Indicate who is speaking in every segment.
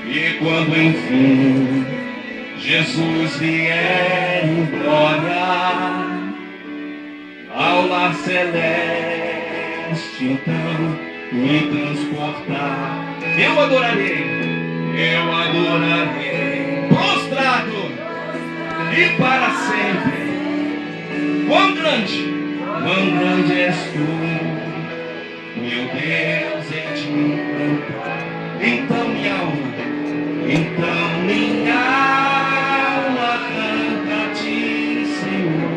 Speaker 1: E quando enfim Jesus vier em glória ao lar celeste, então me transportar, eu adorarei, prostrado e para sempre. Quão grande és tu, meu Deus, em ti encontrar. Então minha alma canta a ti, Senhor.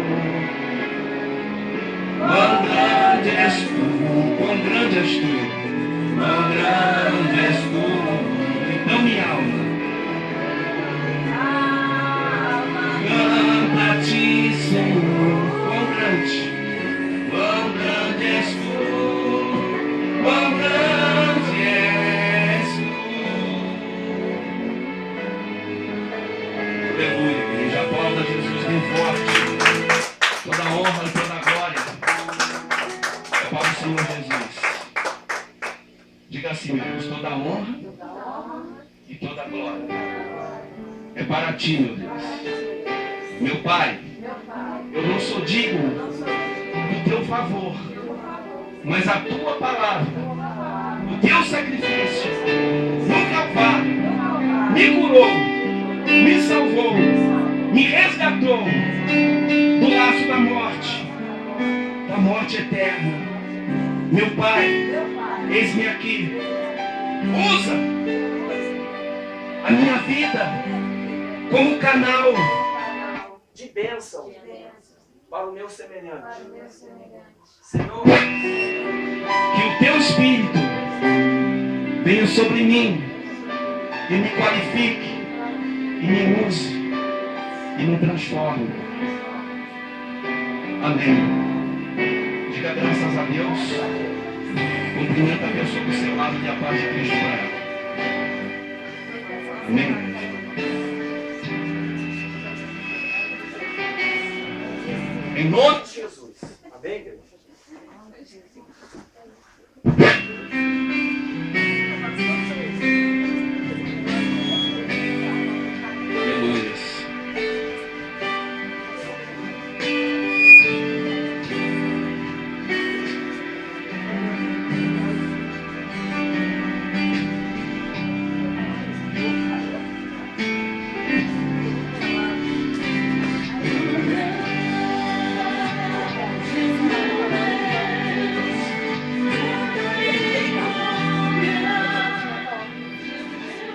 Speaker 1: Quão grande és tu, quão grande és tu, quão grande és tu. Então minha alma canta a ti, Senhor. Quão grande és tu, quão grande és tu. Aleluia, igreja, aplauda Jesus bem forte. Toda a honra e toda a glória é para o Senhor Jesus. Diga assim, meu Deus, toda a honra e toda a glória é para ti, meu Deus. Meu Pai, eu não sou digno do teu favor, mas a tua palavra, o teu sacrifício no Calvário me curou, me salvou, me resgatou do laço da morte eterna. Meu Pai, eis-me aqui. Usa a minha vida como canal de bênção para o meu semelhante. Senhor, que o teu Espírito venha sobre mim e me qualifique, e me use, e me transforme. Amém. Diga graças a Deus. Cumprimenta a pessoa do seu lado e a paz de Cristo para ela. Amém. Em nome de Jesus. Amém, igreja?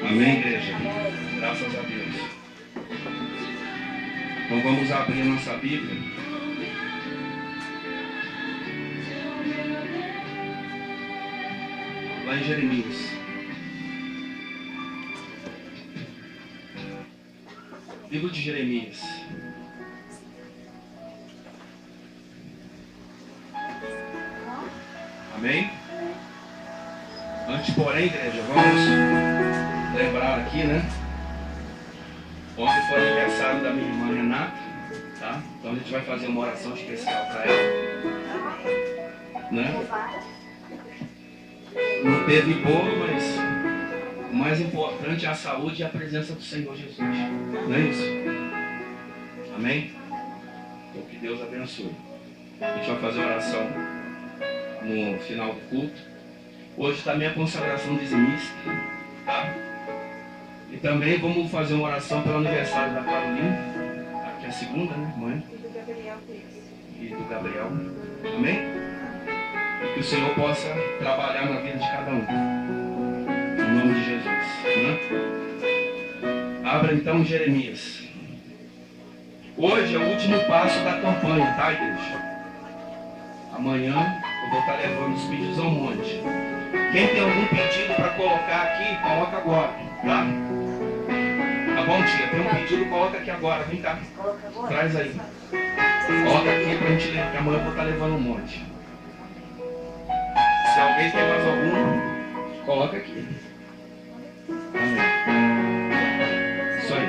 Speaker 1: Amém, igreja? Graças a Deus. Então vamos abrir a nossa Bíblia. Lá em Jeremias. Livro de Jeremias. Amém? Antes, porém, igreja, vamos lembrar aqui, né? Ontem foi aniversário da minha irmã Renata, tá? Então a gente vai fazer uma oração especial para ela, né? Não teve bolo, mas o mais importante é a saúde e a presença do Senhor Jesus. Não é isso? Amém? Então que Deus abençoe. A gente vai fazer a oração no final do culto. Hoje também a consagração dizimista, tá? E também vamos fazer uma oração pelo aniversário da Carolina, que é a segunda, né, mãe? E do Gabriel. Amém? E que o Senhor possa trabalhar na vida de cada um. Em nome de Jesus. Né? Abra então Jeremias. Hoje é o último passo da campanha, tá, igreja? Amanhã eu vou estar levando os pedidos ao monte. Quem tem algum pedido para colocar aqui, coloca agora, tá? Tá bom, tia? Tem um pedido, coloca aqui agora. Vem cá. Traz aí. Coloca aqui pra gente ler, que amanhã eu vou estar levando um monte. Se alguém tem mais algum, coloca aqui. Amém. Isso aí.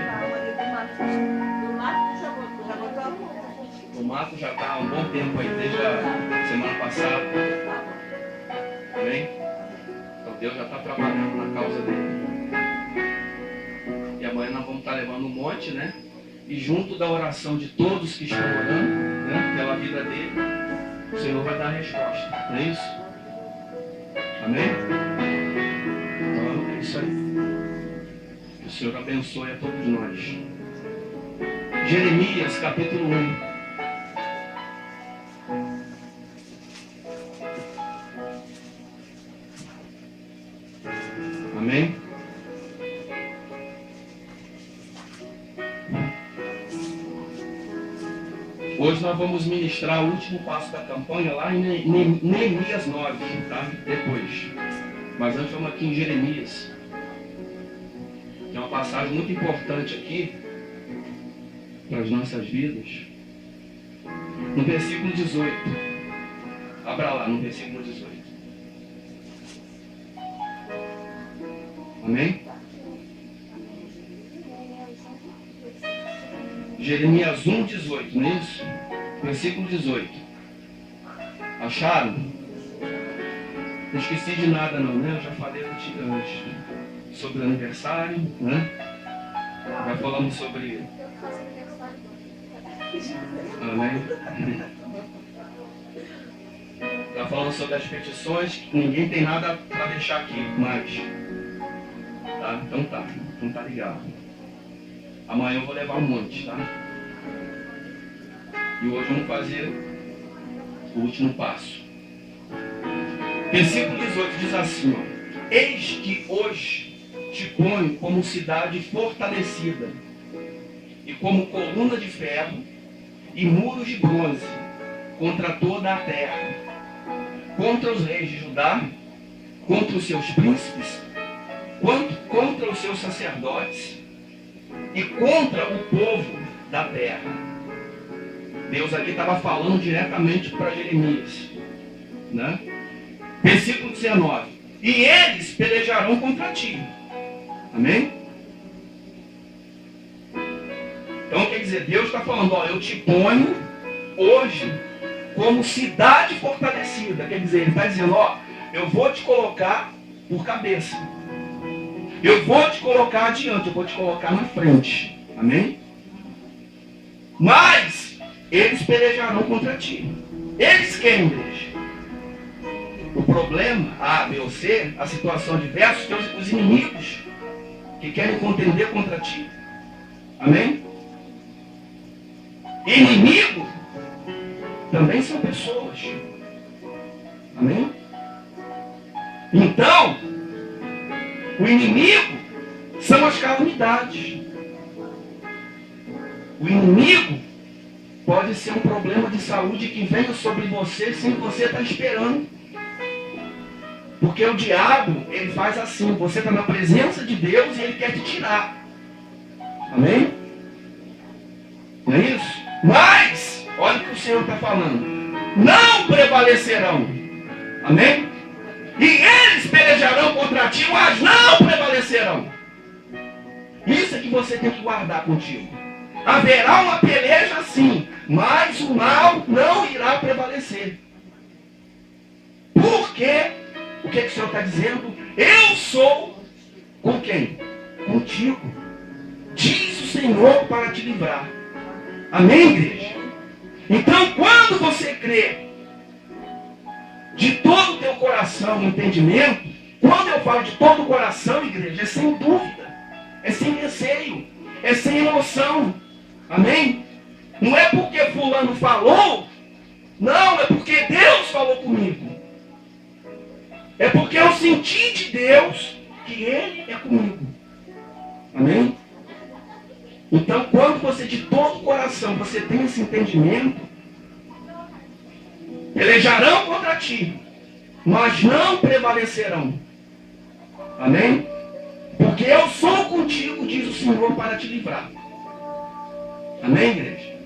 Speaker 1: O mato já está há um bom tempo aí, desde a semana passada. Amém? Então Deus já está trabalhando na causa dele. amanhã nós vamos estar levando um monte, né? E junto da oração de todos que estão orando, né, pela vida dele, o Senhor vai dar a resposta. Não é isso? Amém? Então é isso aí. Que o Senhor abençoe a todos nós. Jeremias capítulo 1. Amém? Hoje nós vamos ministrar o último passo da campanha lá em Neemias 9, tá? Depois. Mas antes vamos aqui em Jeremias. Tem uma passagem muito importante aqui para as nossas vidas. No versículo 18. Abra lá no versículo 18. Amém? Jeremias 1, 18, não é isso? Versículo 18. Acharam? Não esqueci de nada não, né? Eu já falei sobre o aniversário, né? Já falamos sobre... Amém? Já falamos sobre as petições, que ninguém tem nada para deixar aqui mais. Tá? Então tá ligado. Amanhã eu vou levar um monte, tá? E hoje vamos fazer o último passo. Versículo 18 diz assim, ó: eis que hoje te ponho como cidade fortalecida, e como coluna de ferro, e muros de bronze, contra toda a terra, contra os reis de Judá, contra os seus príncipes, contra os seus sacerdotes, e contra o povo da terra. Deus aqui estava falando diretamente para Jeremias, né? Versículo 19: e eles pelejarão contra ti. Amém? Então quer dizer, Deus está falando, ó, eu te ponho hoje como cidade fortalecida. Quer dizer, Ele está dizendo, ó, eu vou te colocar por cabeça. Eu vou te colocar adiante, eu vou te colocar na frente. Amém? Mas eles pelejarão contra ti. Eles quem, igreja? O problema, A, B ou C, a situação adversa, os inimigos que querem contender contra ti. Amém? Inimigo também são pessoas. Amém? Então, o inimigo são as calamidades. O inimigo pode ser um problema de saúde que venha sobre você sem você estar esperando. Porque o diabo, ele faz assim, você está na presença de Deus e ele quer te tirar. Amém? Não é isso? Mas, olha o que o Senhor está falando. Não prevalecerão. Amém? E eles pelejarão contra ti, mas não prevalecerão. Isso é que você tem que guardar contigo. Haverá uma peleja sim, mas o mal não irá prevalecer. Por quê? O que o Senhor está dizendo? Eu sou com quem? Contigo. Diz o Senhor para te livrar. Amém, igreja? Então, quando você crê de todo o teu coração no entendimento, quando eu falo de todo o coração, igreja, é sem dúvida, é sem receio, é sem emoção. Amém? Não é porque fulano falou, não, é porque Deus falou comigo. É porque eu senti de Deus que Ele é comigo. Amém? Então, quando você de todo o coração, você tem esse entendimento, pelejarão contra ti, mas não prevalecerão. Amém? Porque eu sou contigo, diz o Senhor, para te livrar. Amém, igreja?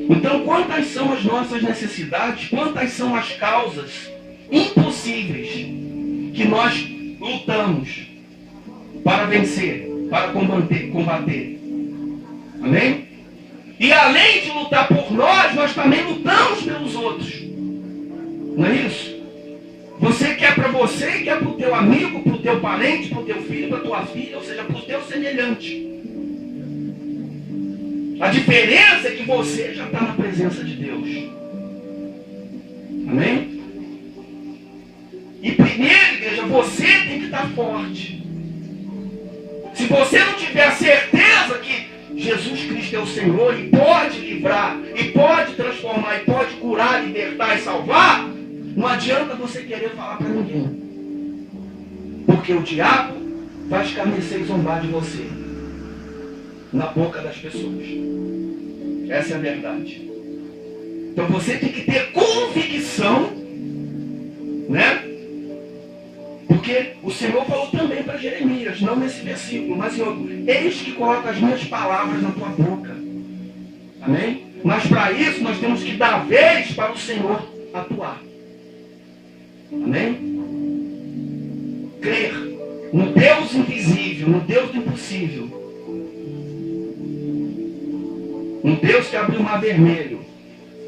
Speaker 1: Então, quantas são as nossas necessidades, quantas são as causas impossíveis que nós lutamos para vencer, para combater. Amém? E além de lutar por nós também lutamos pelos outros. Não é isso? Você quer para você, quer para o teu amigo, para o teu parente, para o teu filho, para a tua filha, ou seja, para o teu semelhante. A diferença é que você já está na presença de Deus. Amém? E primeiro, igreja, você tem que estar forte. Se você não tiver a certeza que Jesus Cristo é o Senhor e pode livrar, e pode transformar, e pode curar, libertar e salvar, não adianta você querer falar para ninguém. Porque o diabo vai escarnecer e zombar de você na boca das pessoas. Essa é a verdade. Então você tem que ter convicção, né? Porque o Senhor falou também para Jeremias, não nesse versículo, mas Senhor, eis que coloca as minhas palavras na tua boca. Amém? Mas para isso nós temos que dar vez para o Senhor atuar. Amém? Crer no Deus invisível, no Deus do impossível. Um Deus que abriu o mar vermelho.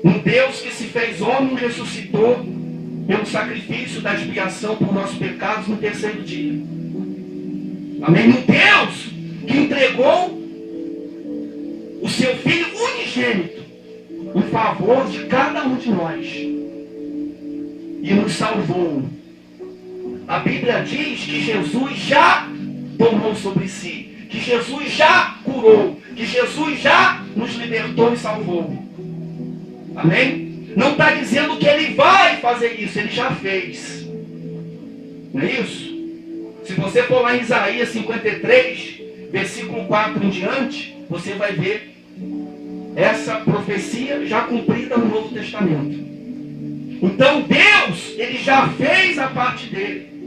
Speaker 1: Um Deus que se fez homem e ressuscitou pelo sacrifício da expiação por nossos pecados no terceiro dia. Amém? Um Deus que entregou o seu Filho unigênito em favor de cada um de nós. E nos salvou. A Bíblia diz que Jesus já tomou sobre si, que Jesus já curou, que Jesus já nos libertou e salvou. Amém? Não está dizendo que Ele vai fazer isso, Ele já fez. Não é isso? Se você for lá em Isaías 53, versículo 4 em diante, você vai ver essa profecia já cumprida no Novo Testamento. Então Deus, Ele já fez a parte dele.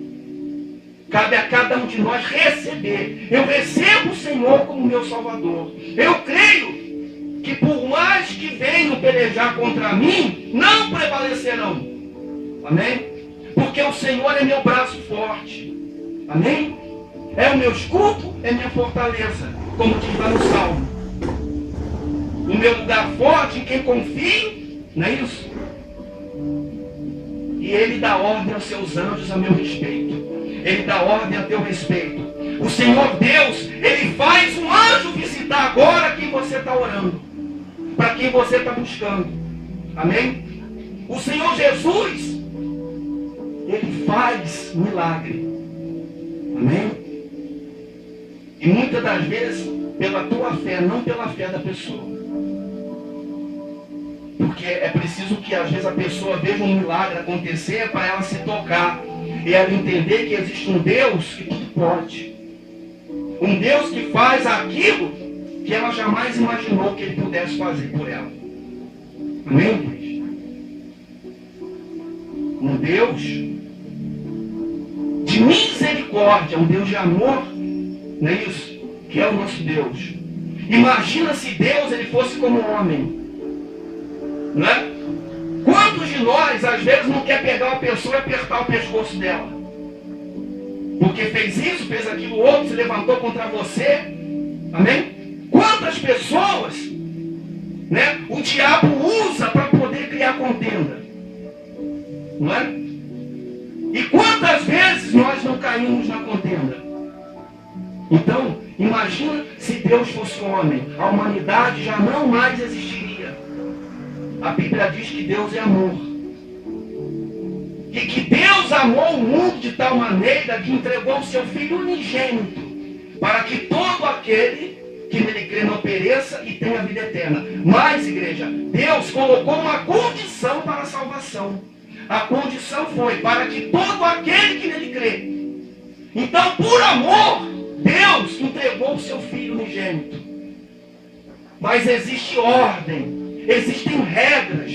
Speaker 1: Cabe a cada um de nós receber. Eu recebo o Senhor como meu Salvador. Eu creio que por mais que venham pelejar contra mim, não prevalecerão. Amém? Porque o Senhor é meu braço forte. Amém? É o meu escudo, é minha fortaleza. Como diz lá no Salmo. O meu lugar forte em quem confio, não é isso? E Ele dá ordem aos seus anjos a meu respeito. Ele dá ordem a teu respeito. O Senhor Deus, Ele faz um anjo visitar agora quem você está orando. Para quem você está buscando. Amém? O Senhor Jesus, Ele faz milagre. Amém? E muitas das vezes, pela tua fé, não pela fé da pessoa. Porque é preciso que às vezes a pessoa veja um milagre acontecer para ela se tocar. E ela entender que existe um Deus que tudo pode. Um Deus que faz aquilo que ela jamais imaginou que Ele pudesse fazer por ela. Amém, igreja? Um Deus de misericórdia, um Deus de amor, não é isso? Que é o nosso Deus. Imagina se Deus Ele fosse como homem. Não é? Quantos de nós, às vezes, não quer pegar uma pessoa e apertar o pescoço dela? Porque fez isso, fez aquilo outro, se levantou contra você. Amém? Quantas pessoas, né, o diabo usa para poder criar contenda? Não é? E quantas vezes nós não caímos na contenda? Então, imagina se Deus fosse homem. A humanidade já não mais existiria. A Bíblia diz que Deus é amor. E que Deus amou o mundo de tal maneira que entregou o seu Filho unigênito, para que todo aquele que nele crê não pereça e tenha vida eterna. Mas, igreja, Deus colocou uma condição para a salvação. A condição foi para que todo aquele que nele crê. Então, por amor, Deus entregou o seu Filho unigênito. Mas existe ordem. Existem regras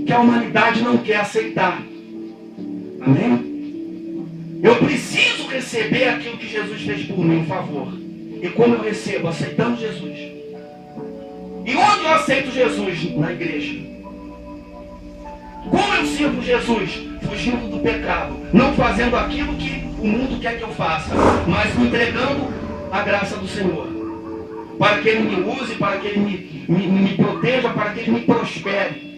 Speaker 1: que a humanidade não quer aceitar. Amém? Eu preciso receber aquilo que Jesus fez por mim, por favor. E como eu recebo? Aceitando Jesus. E onde eu aceito Jesus? Na igreja. Como eu sirvo Jesus? Fugindo do pecado. Não fazendo aquilo que o mundo quer que eu faça, mas me entregando a graça do Senhor. Para que Ele me use, para que Ele me proteja, para que Ele me prospere.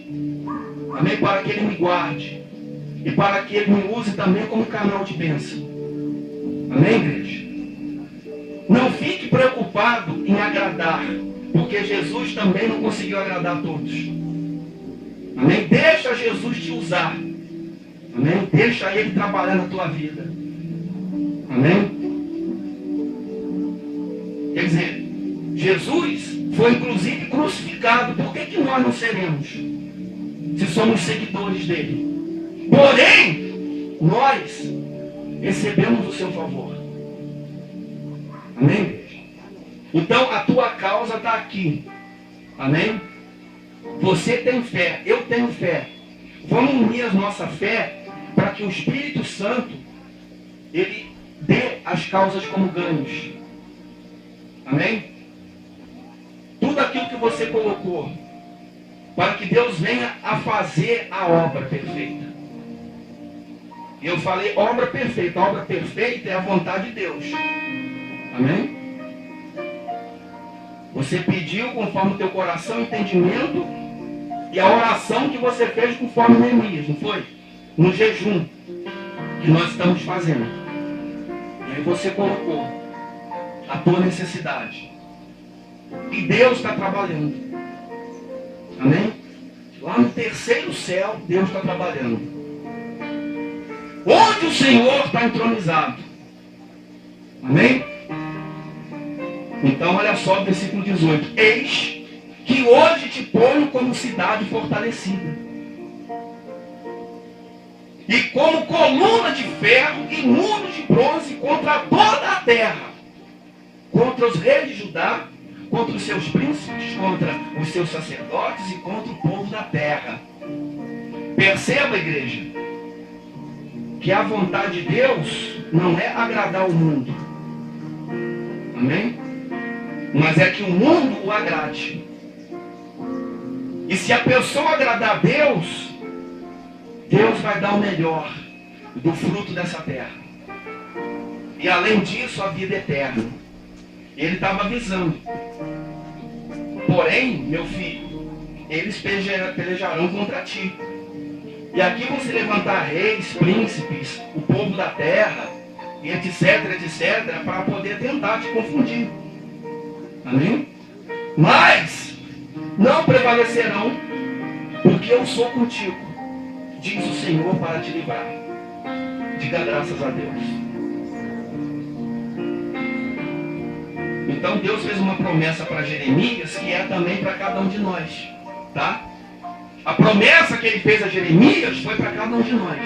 Speaker 1: Amém? Para que Ele me guarde. E para que Ele me use também como canal de bênção. Amém, igreja? Não fique preocupado em agradar. Porque Jesus também não conseguiu agradar a todos. Amém? Deixa Jesus te usar. Amém? Deixa Ele trabalhar na tua vida. Amém? Quer dizer, Jesus foi inclusive crucificado. Por que nós não seremos? Se somos seguidores dele. Porém, nós recebemos o seu favor. Amém, igreja? Então a tua causa está aqui. Amém? Você tem fé, eu tenho fé. Vamos unir a nossa fé para que o Espírito Santo ele dê as causas como ganhos. Amém? Tudo aquilo que você colocou para que Deus venha a fazer a obra perfeita. E eu falei obra perfeita. A obra perfeita é a vontade de Deus. Amém? Você pediu conforme o teu coração, entendimento, e a oração que você fez conforme Neemias, não foi? No jejum que nós estamos fazendo. E aí você colocou a tua necessidade. E Deus está trabalhando. Amém? Lá no terceiro céu, Deus está trabalhando. Onde o Senhor está entronizado. Amém? Então, olha só o versículo 18. Eis que hoje te ponho como cidade fortalecida. E como coluna de ferro e muro de bronze contra toda a terra. Contra os reis de Judá, contra os seus príncipes, contra os seus sacerdotes e contra o povo da terra. Perceba, igreja, que a vontade de Deus não é agradar o mundo. Amém? Mas é que o mundo o agrade. E se a pessoa agradar a Deus, Deus vai dar o melhor do fruto dessa terra. E além disso, a vida eterna. Ele estava avisando. Porém, meu filho, eles pelejarão contra ti. E aqui vão se levantar reis, príncipes, o povo da terra, e etc, etc, para poder tentar te confundir. Amém? Mas não prevalecerão, porque eu sou contigo, diz o Senhor, para te livrar. Diga graças a Deus. Então Deus fez uma promessa para Jeremias, que é também para cada um de nós. Tá? A promessa que ele fez a Jeremias foi para cada um de nós.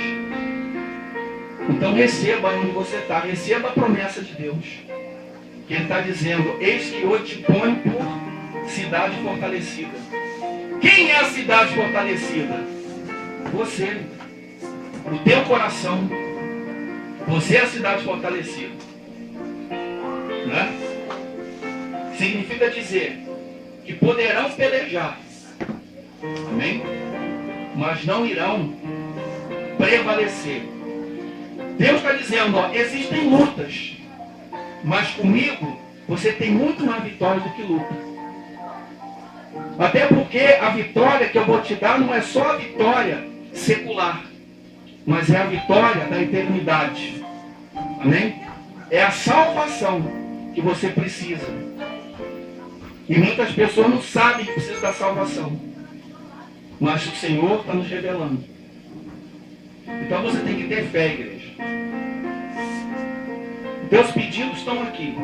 Speaker 1: Então receba onde você está, receba a promessa de Deus. Que ele está dizendo, eis que hoje te põe por cidade fortalecida. Quem é a cidade fortalecida? Você. O teu coração. Você é a cidade fortalecida. Né? Significa dizer que poderão pelejar. Amém? Mas não irão prevalecer. Deus está dizendo, ó, existem lutas. Mas comigo, você tem muito mais vitória do que luta. Até porque a vitória que eu vou te dar não é só a vitória secular, mas é a vitória da eternidade. Amém? É a salvação que você precisa. E muitas pessoas não sabem que precisa da salvação. Mas o Senhor está nos revelando. Então você tem que ter fé, igreja. Teus pedidos estão aqui.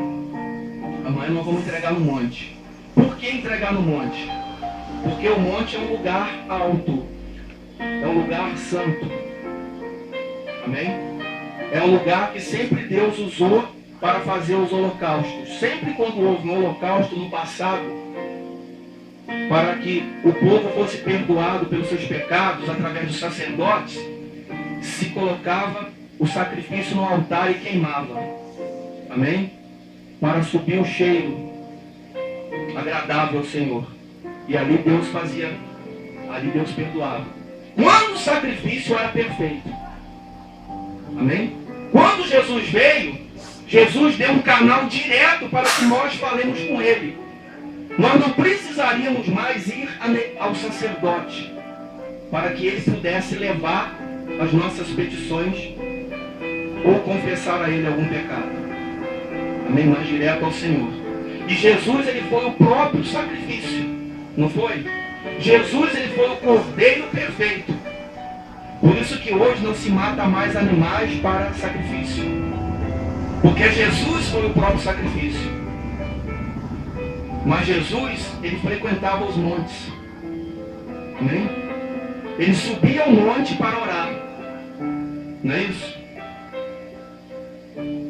Speaker 1: Amanhã nós vamos entregar no monte. Por que entregar no monte? Porque o monte é um lugar alto. É um lugar santo. Amém? É um lugar que sempre Deus usou para fazer os holocaustos. Sempre quando houve um holocausto no passado, para que o povo fosse perdoado pelos seus pecados através dos sacerdotes, se colocava o sacrifício no altar e queimava. Amém? Para subir o cheiro agradável ao Senhor. E ali Deus fazia, ali Deus perdoava. Quando o sacrifício era perfeito. Amém? Quando Jesus veio, Jesus deu um canal direto para que nós falemos com Ele. Nós não precisaríamos mais ir ao sacerdote para que ele pudesse levar as nossas petições ou confessar a Ele algum pecado. Amém? Mais direto ao Senhor. E Jesus, ele foi o próprio sacrifício. Não foi? Jesus, ele foi o cordeiro perfeito. Por isso que hoje não se mata mais animais para sacrifício. Porque Jesus foi o próprio sacrifício. Mas Jesus, ele frequentava os montes. Amém? Ele subia ao monte para orar. Não é isso?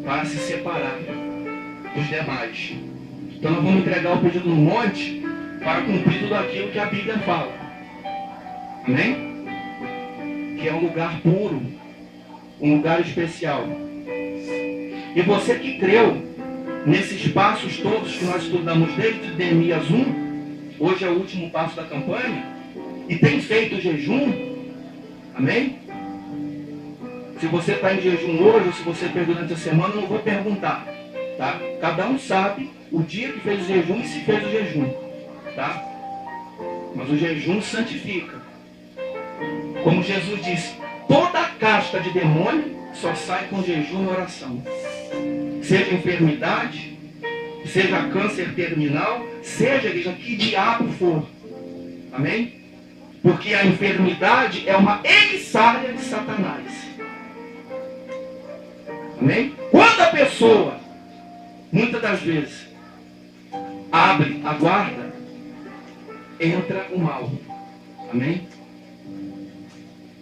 Speaker 1: Para se separar dos demais. Então nós vamos entregar o pedido no monte para cumprir tudo aquilo que a Bíblia fala. Amém? Que é um lugar puro, um lugar especial. E você que creu nesses passos todos que nós estudamos desde Neemias 1, hoje é o último passo da campanha, e tem feito jejum, amém? Se você está em jejum hoje, ou se você fez durante a semana, eu não vou perguntar, tá? Cada um sabe o dia que fez o jejum e se fez o jejum, tá? Mas o jejum santifica. Como Jesus disse, toda casta de demônio só sai com jejum e oração. Seja enfermidade, seja câncer terminal, seja, igreja, que diabo for. Amém? Porque a enfermidade é uma emissária de Satanás. Amém? Quando a pessoa, muitas das vezes, abre a guarda, entra o mal. Amém?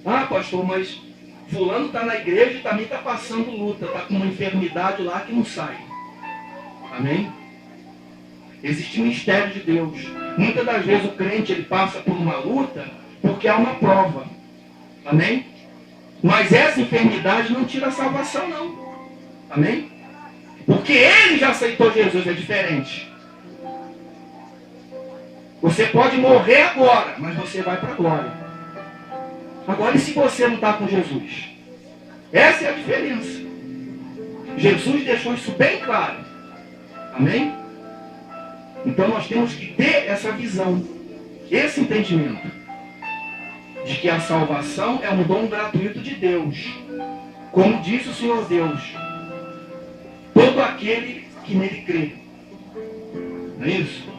Speaker 1: Ah, pastor, mas fulano está na igreja e também está passando luta, está com uma enfermidade lá que não sai. Amém? Existe um mistério de Deus. Muitas das vezes o crente ele passa por uma luta porque há uma prova. Amém? Mas essa enfermidade não tira a salvação, não. Amém? Porque ele já aceitou Jesus, é diferente. Você pode morrer agora, mas você vai para a glória. Agora, e se você não está com Jesus? Essa é a diferença. Jesus deixou isso bem claro. Amém? Então nós temos que ter essa visão, esse entendimento, de que a salvação é um dom gratuito de Deus. Como disse o Senhor Deus, todo aquele que nele crê. Não é isso?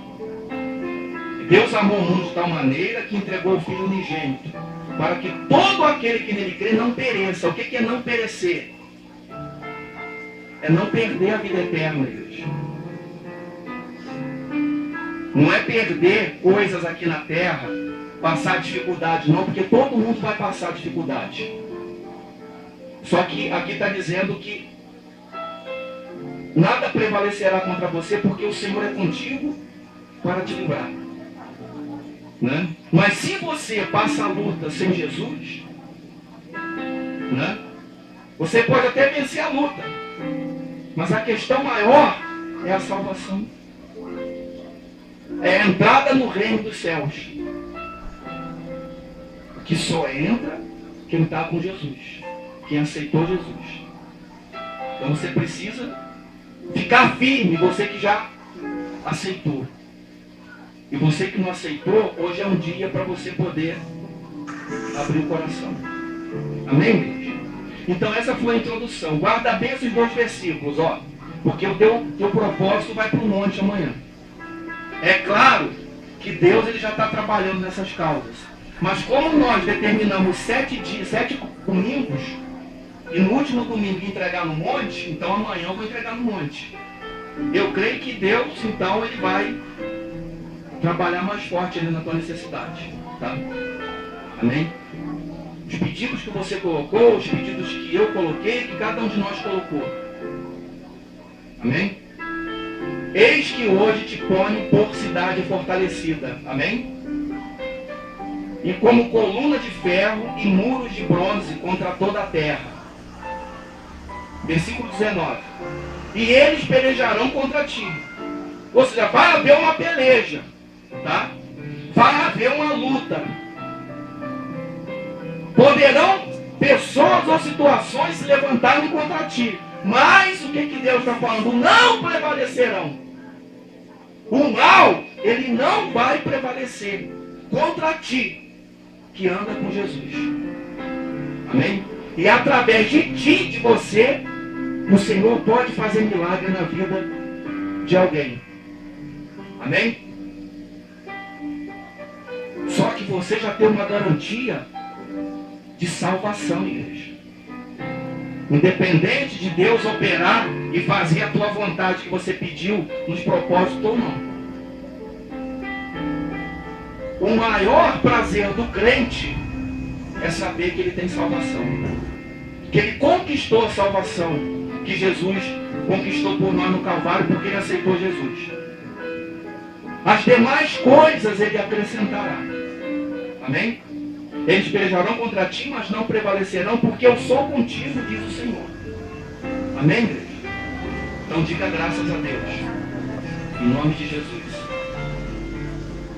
Speaker 1: Deus amou o mundo de tal maneira que entregou o Filho unigênito, para que todo aquele que nele crê não pereça. O que é não perecer? É não perder a vida eterna, igreja. Não é perder coisas aqui na terra, passar dificuldade, não, porque todo mundo vai passar dificuldade. Só que aqui está dizendo que nada prevalecerá contra você, porque o Senhor é contigo para te livrar. Né? Mas se você passa a luta sem Jesus, né? Você pode até vencer a luta, mas a questão maior é a salvação, é a entrada no reino dos céus, que só entra quem está com Jesus, quem aceitou Jesus. Então você precisa ficar firme, você que já aceitou. E você que não aceitou, hoje é um dia para você poder abrir o coração. Amém, igreja? Então essa foi a introdução. Guarda bem esses 2 versículos, ó. Porque o teu propósito vai para o monte amanhã. É claro que Deus ele já está trabalhando nessas causas. Mas como nós determinamos 7 domingos, e no último domingo entregar no monte, então amanhã eu vou entregar no monte. Eu creio que Deus, então, ele vai trabalhar mais forte ali na tua necessidade, tá? Amém? Os pedidos que você colocou, os pedidos que eu coloquei, que cada um de nós colocou. Amém? Eis que hoje te ponho por cidade fortalecida. Amém? E como coluna de ferro e muros de bronze contra toda a terra. Versículo 19. E eles pelejarão contra ti. Ou seja, vai haver uma peleja. Tá? Vai haver uma luta. Poderão pessoas ou situações se levantarem contra ti. Mas o que Deus está falando? Não prevalecerão. O mal, ele não vai prevalecer contra ti, que anda com Jesus. Amém? E através de ti, de você, o Senhor pode fazer milagre na vida de alguém. Amém? Só que você já tem uma garantia de salvação, igreja. Independente de Deus operar e fazer a tua vontade que você pediu nos propósitos ou não. O maior prazer do crente é saber que ele tem salvação. Que ele conquistou a salvação que Jesus conquistou por nós no Calvário, porque ele aceitou Jesus. As demais coisas ele acrescentará. Amém? Eles pelejarão contra ti, mas não prevalecerão, porque eu sou contigo, diz o Senhor. Amém, igreja? Então diga graças a Deus. Em nome de Jesus.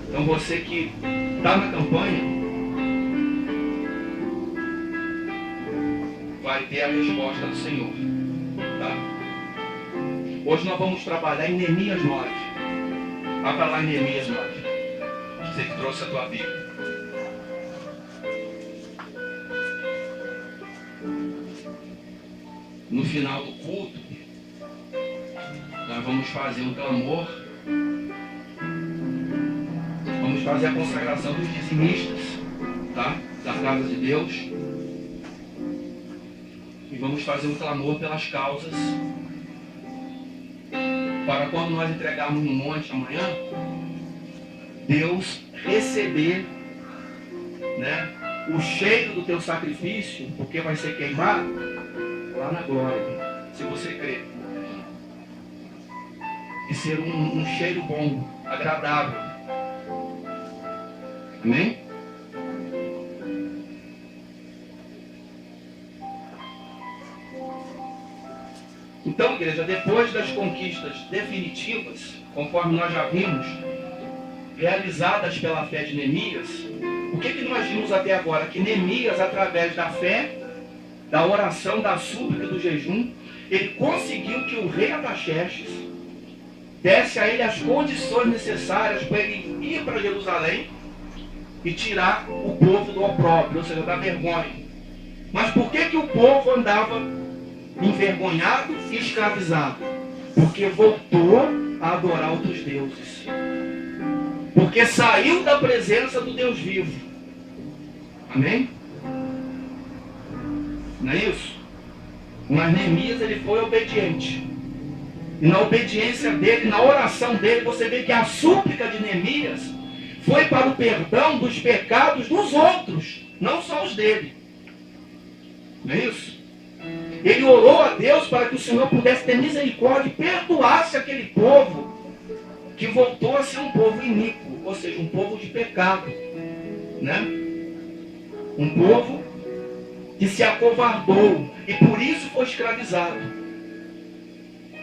Speaker 1: Então você que está na campanha, vai ter a resposta do Senhor. Tá? Hoje nós vamos trabalhar em Neemias 9. Abra lá em Neemias 9. Você que trouxe a tua Bíblia. No final do culto, nós vamos fazer um clamor. Vamos fazer a consagração dos dizimistas, tá? Da casa de Deus. E vamos fazer um clamor pelas causas. Para quando nós entregarmos no monte amanhã, Deus receber, né, o cheiro do teu sacrifício, porque vai ser queimado lá na glória, se você crer. E ser um cheiro bom, agradável. Amém? Então, igreja, depois das conquistas definitivas, conforme nós já vimos, realizadas pela fé de Neemias, o que nós vimos até agora? Que Neemias, através da fé, da oração, da súplica, do jejum, ele conseguiu que o rei Artaxerxes desse a ele as condições necessárias para ele ir para Jerusalém e tirar o povo do opróbrio, ou seja, da vergonha. Mas por que o povo andava envergonhado e escravizado? Porque voltou a adorar outros deuses. Porque saiu da presença do Deus vivo. Amém? Não é isso? Mas Neemias, ele foi obediente. E na obediência dele, na oração dele, você vê que a súplica de Neemias foi para o perdão dos pecados dos outros, não só os dele. Não é isso? Ele orou a Deus para que o Senhor pudesse ter misericórdia e perdoasse aquele povo que voltou a ser um povo iníquo, ou seja, um povo de pecado, né? Um povo que se acovardou e por isso foi escravizado.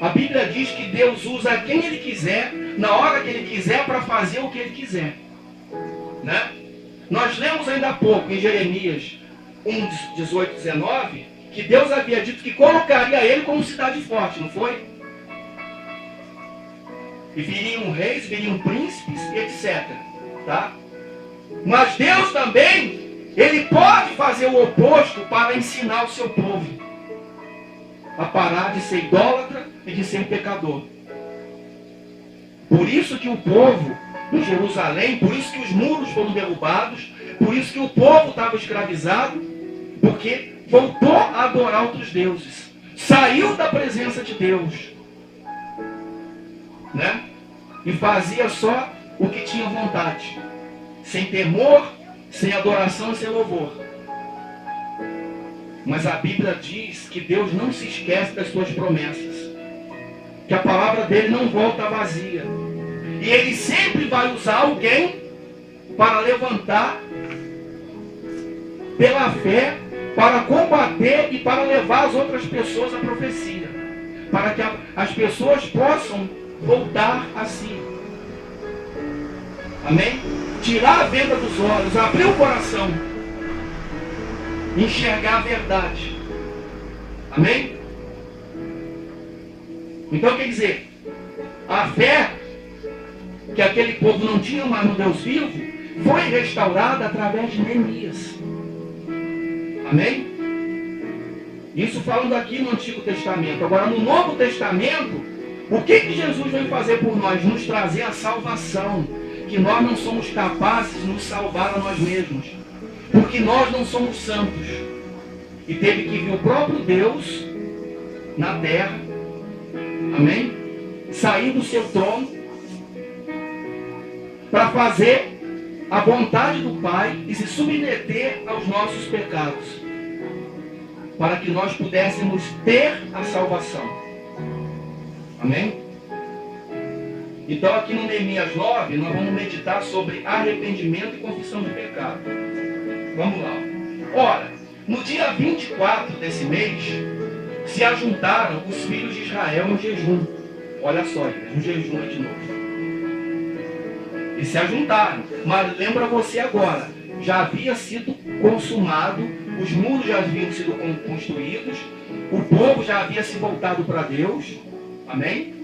Speaker 1: A Bíblia diz que Deus usa quem Ele quiser, na hora que Ele quiser, para fazer o que Ele quiser, né? Nós lemos ainda há pouco em Jeremias 1, 18, 19, que Deus havia dito que colocaria ele como cidade forte, não foi? E viriam reis, viriam príncipes, etc. Tá? Mas Deus também, Ele pode fazer o oposto para ensinar o seu povo a parar de ser idólatra e de ser pecador. Por isso que o povo em Jerusalém, por isso que os muros foram derrubados, por isso que o povo estava escravizado, porque voltou a adorar outros deuses. Saiu da presença de Deus, né? E fazia só o que tinha vontade, sem temor, sem adoração e sem louvor. Mas a Bíblia diz que Deus não se esquece das suas promessas, que a palavra dele não volta vazia, e ele sempre vai usar alguém para levantar pela fé, para combater e para levar as outras pessoas à profecia, para que as pessoas possam voltar a si. Amém? Tirar a venda dos olhos, abrir o coração, enxergar a verdade. Amém? Então quer dizer, a fé que aquele povo não tinha mais no Deus vivo foi restaurada através de Neemias. Amém? Isso falando aqui no Antigo Testamento. Agora no Novo Testamento, O que Jesus veio fazer por nós? Nos trazer a salvação. Que nós não somos capazes de nos salvar a nós mesmos. Porque nós não somos santos. E teve que vir o próprio Deus na terra. Amém? Sair do seu trono para fazer a vontade do Pai e se submeter aos nossos pecados, para que nós pudéssemos ter a salvação. Amém? Então aqui no Neemias 9, nós vamos meditar sobre arrependimento e confissão de pecado. Vamos lá. Ora, no dia 24 desse mês, se ajuntaram os filhos de Israel em jejum. Olha só, um jejum de novo. E se ajuntaram. Mas lembra você agora, já havia sido consumado, os muros já haviam sido construídos, o povo já havia se voltado para Deus. Amém?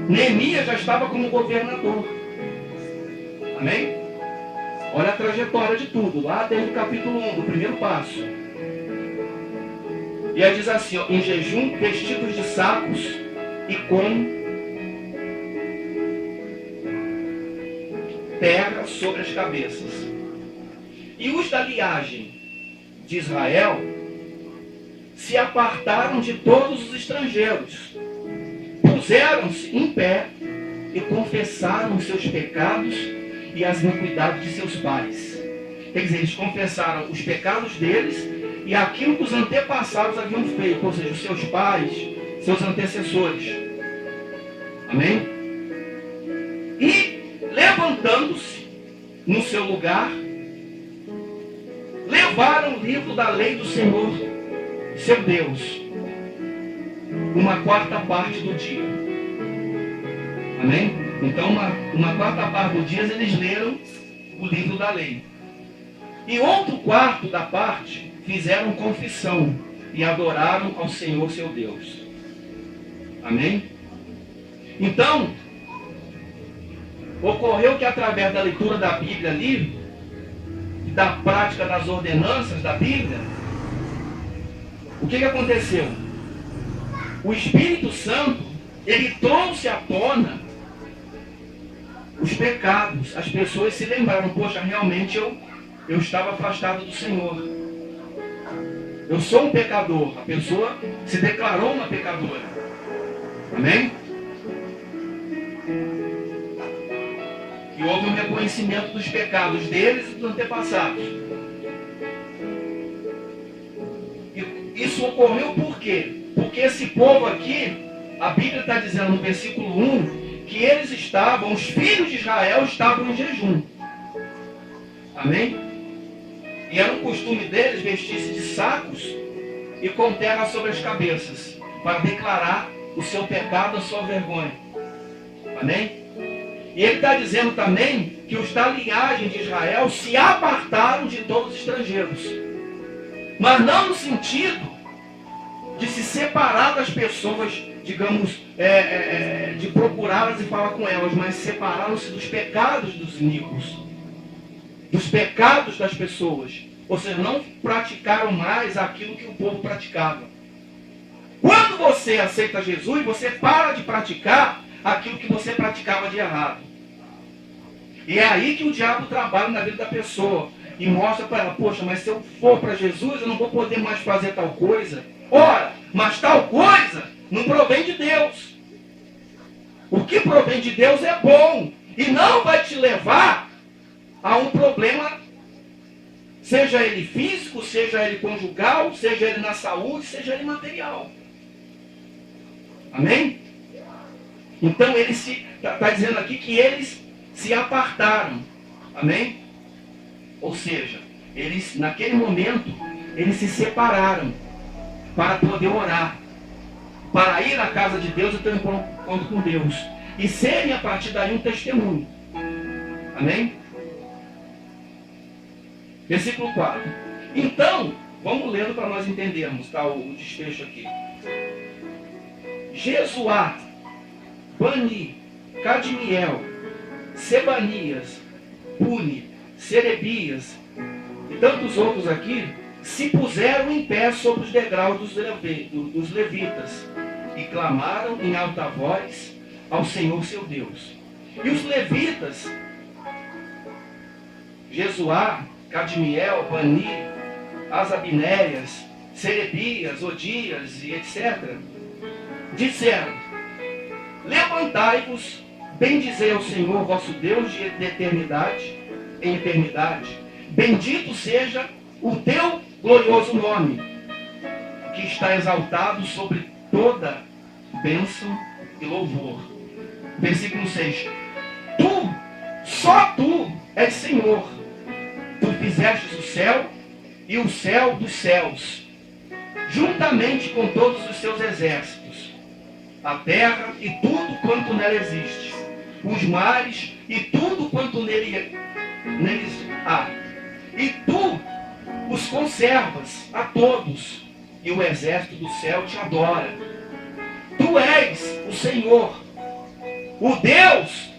Speaker 1: Neemias já estava como governador. Amém? Olha a trajetória de tudo, lá desde o capítulo 1, do primeiro passo. E aí diz assim, ó, em jejum, vestidos de sacos e com terra sobre as cabeças. E os da linhagem de Israel se apartaram de todos os estrangeiros, puseram-se em pé e confessaram os seus pecados e as iniquidades de seus pais. Quer dizer, eles confessaram os pecados deles e aquilo que os antepassados haviam feito, ou seja, os seus pais, seus antecessores. Amém? E levantando-se no seu lugar, levaram o livro da lei do Senhor, seu Deus, uma quarta parte do dia. Amém? Então, uma quarta parte do dia eles leram o livro da lei. E outro quarto da parte fizeram confissão e adoraram ao Senhor, seu Deus. Amém? Então, ocorreu que através da leitura da Bíblia ali, e da prática das ordenanças da Bíblia, o que aconteceu? O Espírito Santo, ele trouxe à tona os pecados. As pessoas se lembraram, poxa, realmente eu estava afastado do Senhor. Eu sou um pecador. A pessoa se declarou uma pecadora. Amém? E houve um reconhecimento dos pecados deles e dos antepassados. E isso ocorreu por quê? Porque esse povo aqui, a Bíblia está dizendo no versículo 1, que eles estavam, os filhos de Israel estavam em jejum. Amém? E era um costume deles vestir-se de sacos e com terra sobre as cabeças, para declarar o seu pecado, a sua vergonha. Amém? E ele está dizendo também que os da linhagem de Israel se apartaram de todos os estrangeiros. Mas não no sentido de se separar das pessoas, digamos, de procurá-las e falar com elas, mas separaram-se dos pecados dos iníquos, dos pecados das pessoas. Ou seja, não praticaram mais aquilo que o povo praticava. Quando você aceita Jesus, você para de praticar aquilo que você praticava de errado. E é aí que o diabo trabalha na vida da pessoa e mostra para ela, poxa, mas se eu for para Jesus, eu não vou poder mais fazer tal coisa. Ora, mas tal coisa não provém de Deus. O que provém de Deus é bom e não vai te levar a um problema, seja ele físico, seja ele conjugal, seja ele na saúde, seja ele material. Amém? Então ele está dizendo aqui que eles se apartaram. Amém? Ou seja, eles naquele momento, eles se separaram para poder orar, para ir à casa de Deus e ter um encontro com Deus. E serem a partir daí um testemunho. Amém? Versículo 4. Então, vamos lendo para nós entendermos, tá, o desfecho aqui. Jesuá, Bani, Cadmiel, Sebanias, Puni, Serebias e tantos outros aqui se puseram em pé sobre os degraus dos levitas e clamaram em alta voz ao Senhor seu Deus. E os levitas, Jesuá, Cadmiel, Bani, Asabinéias, Serebias, Odias e etc., disseram: levantai-vos, bendizei ao Senhor vosso Deus de eternidade em eternidade. Bendito seja o teu glorioso nome, que está exaltado sobre toda bênção e louvor. Versículo 6. Tu, só tu, és Senhor. Tu fizestes o céu e o céu dos céus, juntamente com todos os seus exércitos, a terra e tudo quanto nela existe, os mares e tudo quanto neles há. E tu os conservas a todos, e o exército do céu te adora. Tu és o Senhor, o Deus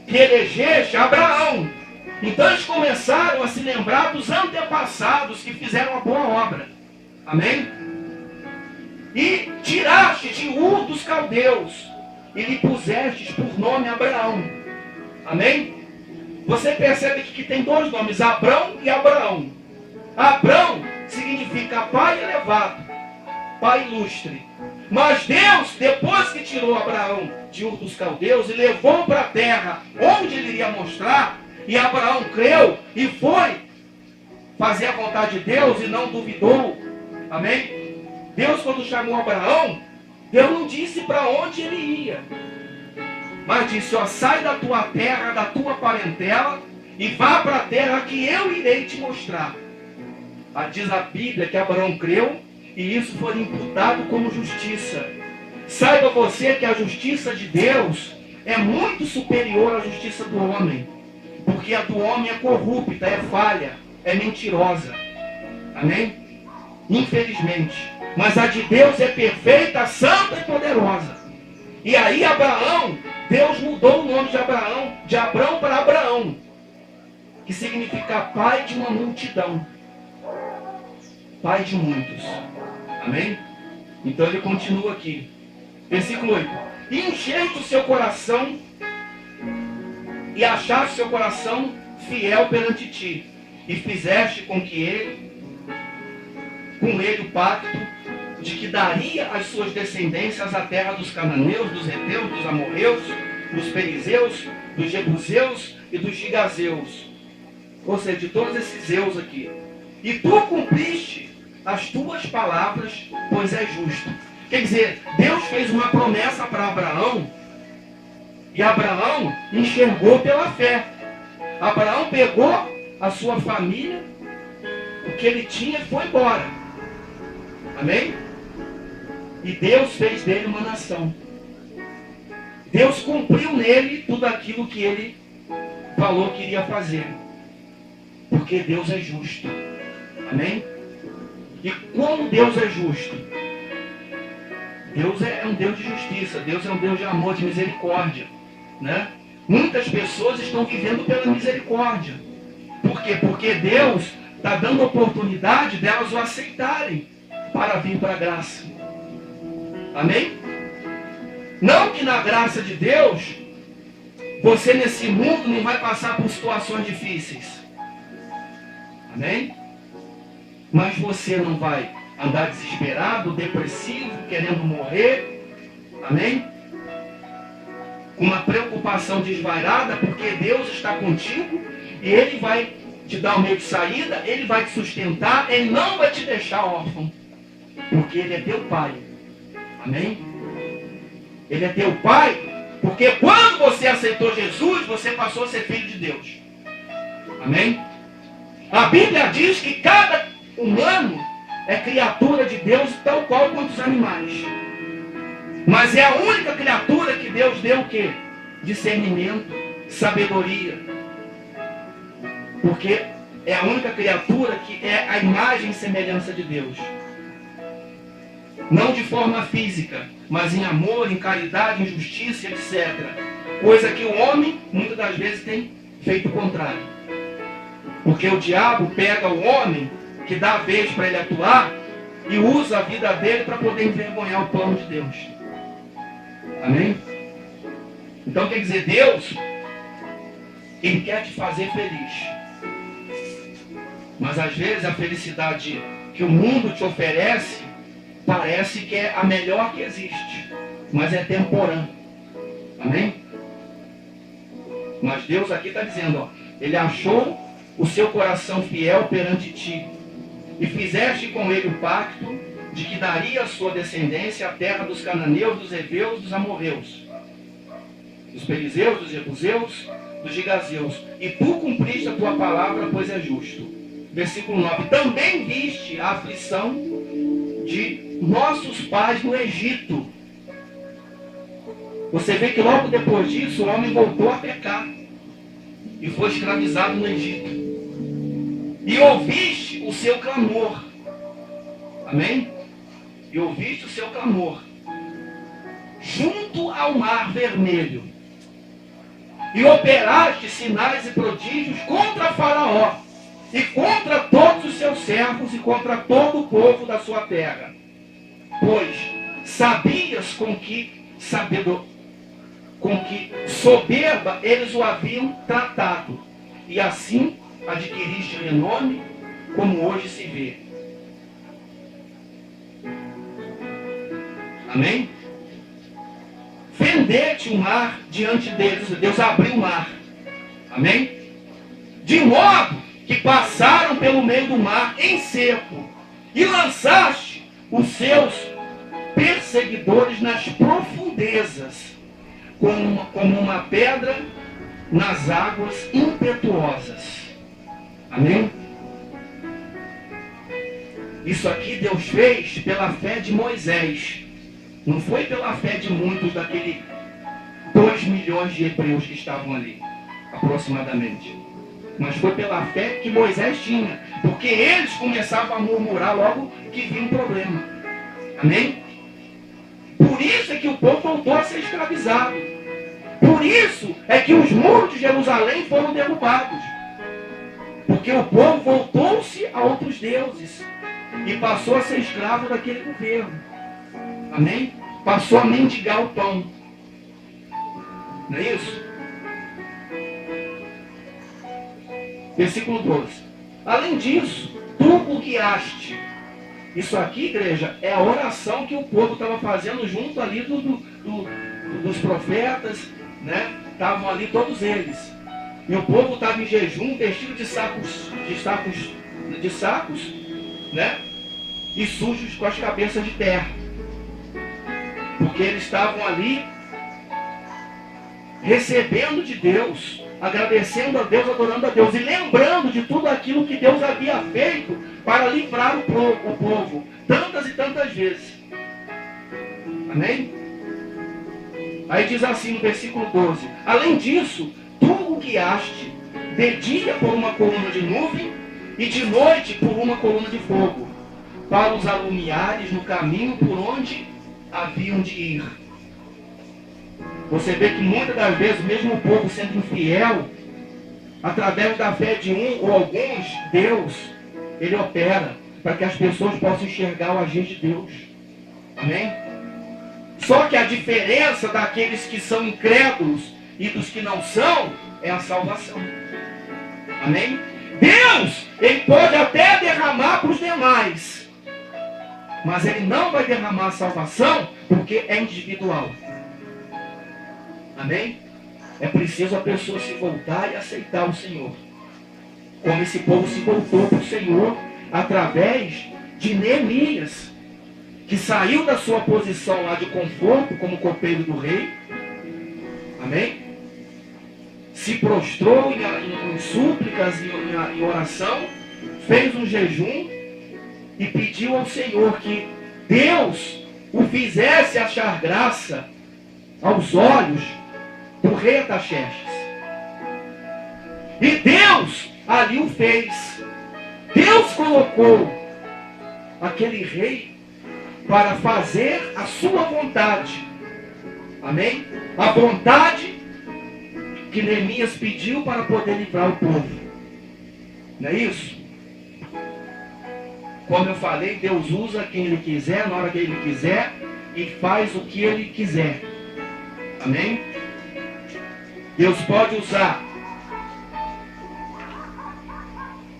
Speaker 1: que elegeste Abraão. Então eles começaram a se lembrar dos antepassados que fizeram a boa obra. Amém? E tiraste de Ur dos caldeus e lhe pusestes por nome Abraão. Amém? Você percebe que tem dois nomes, Abrão e Abraão. Abrão significa pai elevado, pai ilustre. Mas Deus, depois que tirou Abraão de Ur dos caldeus e levou para a terra onde ele iria mostrar, e Abraão creu e foi fazer a vontade de Deus e não duvidou. Amém? Deus, quando chamou Abraão, Deus não disse para onde ele ia, mas disse: ó, sai da tua terra, da tua parentela, e vá para a terra que eu irei te mostrar. Diz a Bíblia que Abraão creu, e isso foi imputado como justiça. Saiba você que a justiça de Deus é muito superior à justiça do homem, porque a do homem é corrupta, é falha, é mentirosa. Amém? Infelizmente. Mas a de Deus é perfeita, santa e poderosa. E aí Abraão, Deus mudou o nome de Abraão, de Abrão para Abraão, que significa pai de uma multidão, pai de muitos. Amém? Então ele continua aqui. Versículo 8. E encheste o seu coração, e achaste o seu coração fiel perante ti, e fizeste com ele o pacto de que daria às suas descendências a terra dos cananeus, dos heteus, dos amorreus, dos perizeus, dos jebuseus e dos gigazeus. Ou seja, de todos esses zeus aqui. E tu cumpriste as tuas palavras, pois é justo. Quer dizer, Deus fez uma promessa para Abraão, e Abraão enxergou pela fé. Abraão pegou a sua família, o que ele tinha, e foi embora. Amém? E Deus fez dele uma nação. Deus cumpriu nele tudo aquilo que ele falou que iria fazer. Porque Deus é justo. Amém? E como Deus é justo? Deus é um Deus de justiça. Deus é um Deus de amor, de misericórdia. Né? Muitas pessoas estão vivendo pela misericórdia. Por quê? Porque Deus está dando oportunidade delas o aceitarem para vir para a graça. Amém? Não que na graça de Deus você nesse mundo não vai passar por situações difíceis. Amém? Mas você não vai andar desesperado, depressivo, querendo morrer. Amém? Com uma preocupação desvairada, porque Deus está contigo e Ele vai te dar um meio de saída, Ele vai te sustentar, Ele não vai te deixar órfão, porque Ele é teu Pai. Amém? Ele é teu Pai, porque quando você aceitou Jesus, você passou a ser filho de Deus. Amém? A Bíblia diz que cada humano é criatura de Deus, tal qual quanto os animais. Mas é a única criatura que Deus deu o quê? Discernimento, sabedoria. Porque é a única criatura que é a imagem e semelhança de Deus. Não de forma física, mas em amor, em caridade, em justiça, etc. Coisa que o homem, muitas das vezes, tem feito o contrário. Porque o diabo pega o homem, que dá a vez para ele atuar, e usa a vida dele para poder envergonhar o plano de Deus. Amém? Então quer dizer, Deus, Ele quer te fazer feliz. Mas às vezes a felicidade que o mundo te oferece parece que é a melhor que existe, mas é temporã. Amém? Mas Deus aqui está dizendo, ó, Ele achou o seu coração fiel perante ti, e fizeste com ele o pacto de que daria a sua descendência a terra dos cananeus, dos heveus, dos amorreus, dos perizeus, dos jebuseus, dos gigazeus. E tu cumpriste a tua palavra, pois é justo. Versículo 9. Também viste a aflição de nossos pais no Egito. Você vê que logo depois disso o homem voltou a pecar e foi escravizado no Egito. E ouviste o seu clamor. Amém? E ouviste o seu clamor junto ao mar vermelho. E operaste sinais e prodígios contra Faraó e contra todos os seus servos e contra todo o povo da sua terra. Pois sabias com que soberba eles o haviam tratado, e assim adquiriste renome, como hoje se vê. Amém? Fendete o mar diante deles. Deus abriu o mar. Amém? De modo que passaram pelo meio do mar em seco, e lançaste os seus perseguidores nas profundezas, como uma pedra nas águas impetuosas. Amém? Isso aqui Deus fez pela fé de Moisés. Não foi pela fé de muitos daqueles 2 milhões de hebreus que estavam ali, aproximadamente. Mas foi pela fé que Moisés tinha. Porque eles começavam a murmurar logo que vinha um problema. Amém? Por isso é que o povo voltou a ser escravizado. Por isso é que os muros de Jerusalém foram derrubados. Porque o povo voltou-se a outros deuses e passou a ser escravo daquele governo. Amém? Passou a mendigar o pão. Não é isso? Versículo 12. Além disso, tu o guiaste. Isso aqui, igreja, é a oração que o povo estava fazendo junto ali dos profetas, né? Estavam ali todos eles. E o povo estava em jejum, vestido de sacos, né? E sujos com as cabeças de terra. Porque eles estavam ali recebendo de Deus, agradecendo a Deus, adorando a Deus e lembrando de tudo aquilo que Deus havia feito para livrar o povo tantas e tantas vezes. Amém? Aí diz assim no versículo 12: além disso, tu o guiaste de dia por uma coluna de nuvem e de noite por uma coluna de fogo, para os alumiares no caminho por onde haviam de ir. Você vê que muitas das vezes, mesmo o povo sendo infiel, através da fé de um ou alguns, Deus, Ele opera para que as pessoas possam enxergar o agir de Deus. Amém? Só que a diferença daqueles que são incrédulos e dos que não são é a salvação. Amém? Deus, Ele pode até derramar para os demais, mas Ele não vai derramar a salvação porque é individual. Amém? É preciso a pessoa se voltar e aceitar o Senhor. Como esse povo se voltou para o Senhor através de Neemias, que saiu da sua posição lá de conforto como copeiro do rei. Amém? Se prostrou em súplicas e em oração, fez um jejum e pediu ao Senhor que Deus o fizesse achar graça aos olhos do rei Artaxerxes. E Deus ali o fez. Deus colocou aquele rei para fazer a sua vontade. Amém? A vontade que Neemias pediu para poder livrar o povo. Não é isso? Como eu falei, Deus usa quem Ele quiser, na hora que Ele quiser, e faz o que Ele quiser. Amém? Deus pode usar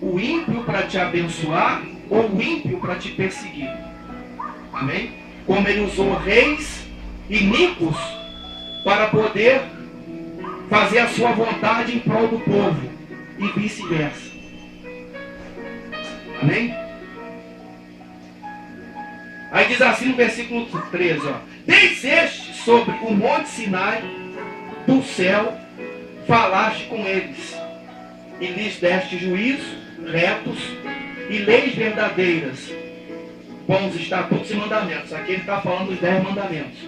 Speaker 1: o ímpio para te abençoar ou o ímpio para te perseguir. Amém? Como ele usou reis iníquos para poder fazer a sua vontade em prol do povo e vice-versa. Amém? Aí diz assim no versículo 13, ó: desceste sobre o monte Sinai do céu, falaste com eles, e lhes deste juízo retos e leis verdadeiras, com os estatutos e mandamentos. Aqui ele está falando dos 10 mandamentos.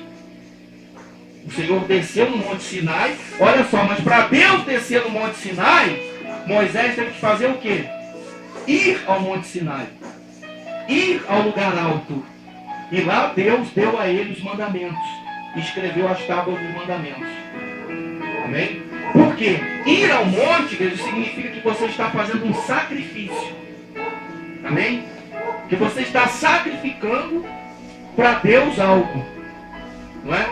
Speaker 1: O Senhor desceu no monte Sinai. Olha só, mas para Deus descer no monte Sinai, Moisés teve que fazer o quê? Ir ao monte Sinai, ir ao lugar alto. E lá Deus deu a ele os mandamentos, escreveu as tábuas dos mandamentos. Amém? Porque ir ao monte, igreja, significa que você está fazendo um sacrifício. Amém? Que você está sacrificando para Deus algo. Não é?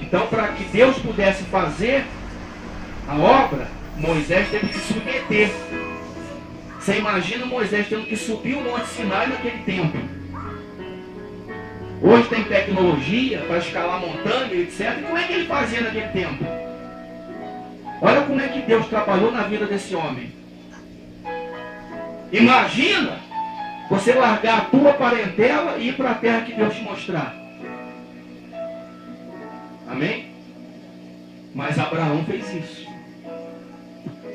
Speaker 1: Então, para que Deus pudesse fazer a obra, Moisés teve que se submeter. Você imagina Moisés tendo que subir o monte Sinai naquele tempo. Hoje tem tecnologia para escalar montanha, etc. E como é que ele fazia naquele tempo? Olha como é que Deus trabalhou na vida desse homem. Imagina você largar a tua parentela e ir para a terra que Deus te mostrar. Amém? Mas Abraão fez isso.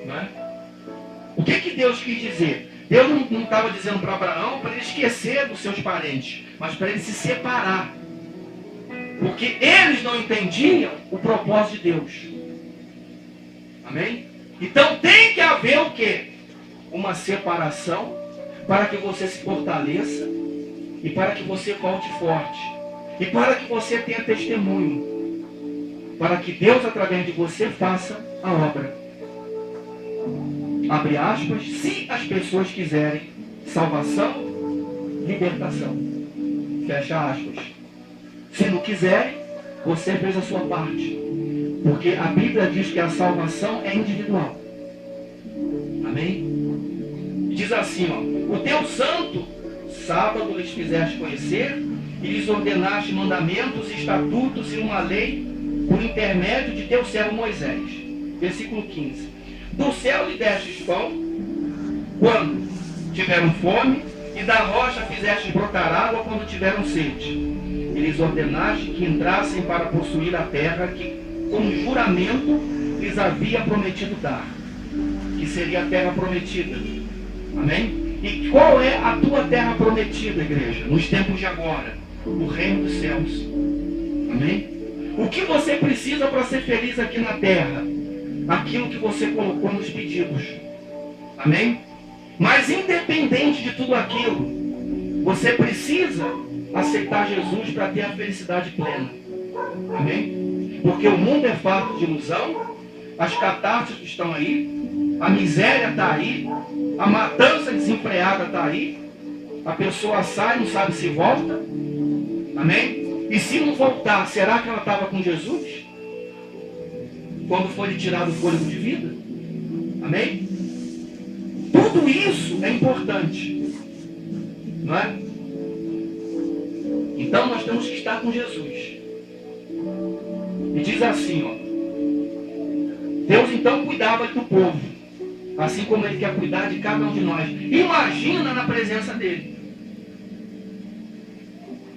Speaker 1: Não é? O que Deus quis dizer? Deus não estava dizendo para Abraão para ele esquecer dos seus parentes, mas para ele se separar. Porque eles não entendiam o propósito de Deus. Amém? Então tem que haver o quê? Uma separação para que você se fortaleça e para que você volte forte. E para que você tenha testemunho. Para que Deus, através de você, faça a obra. Abre aspas, se as pessoas quiserem salvação, libertação. Fecha aspas. Se não quiserem, você fez a sua parte. Porque a Bíblia diz que a salvação é individual. Amém? Diz assim, ó: o teu santo sábado lhes fizeste conhecer, e lhes ordenaste mandamentos, estatutos e uma lei por intermédio de teu servo Moisés. Versículo 15. Do céu lhe destes pão, quando tiveram fome, e da rocha fizeste brotar água quando tiveram sede. E lhes ordenaste que entrassem para possuir a terra que, com juramento, lhes havia prometido dar, que seria a terra prometida. Amém? E qual é a tua terra prometida, igreja? Nos tempos de agora, o reino dos céus. Amém? O que você precisa para ser feliz aqui na terra? Aquilo que você colocou nos pedidos. Amém? Mas independente de tudo aquilo, você precisa aceitar Jesus para ter a felicidade plena. Amém? Porque o mundo é farto de ilusão, as catástrofes estão aí, a miséria está aí, a matança desenfreada está aí, a pessoa sai, não sabe se volta. Amém? E se não voltar, será que ela estava com Jesus? Quando foi lhe tirado o fôlego de vida? Amém? Tudo isso é importante. Não é? Então nós temos que estar com Jesus. E diz assim, ó: Deus então cuidava do povo, assim como Ele quer cuidar de cada um de nós. Imagina na presença dEle.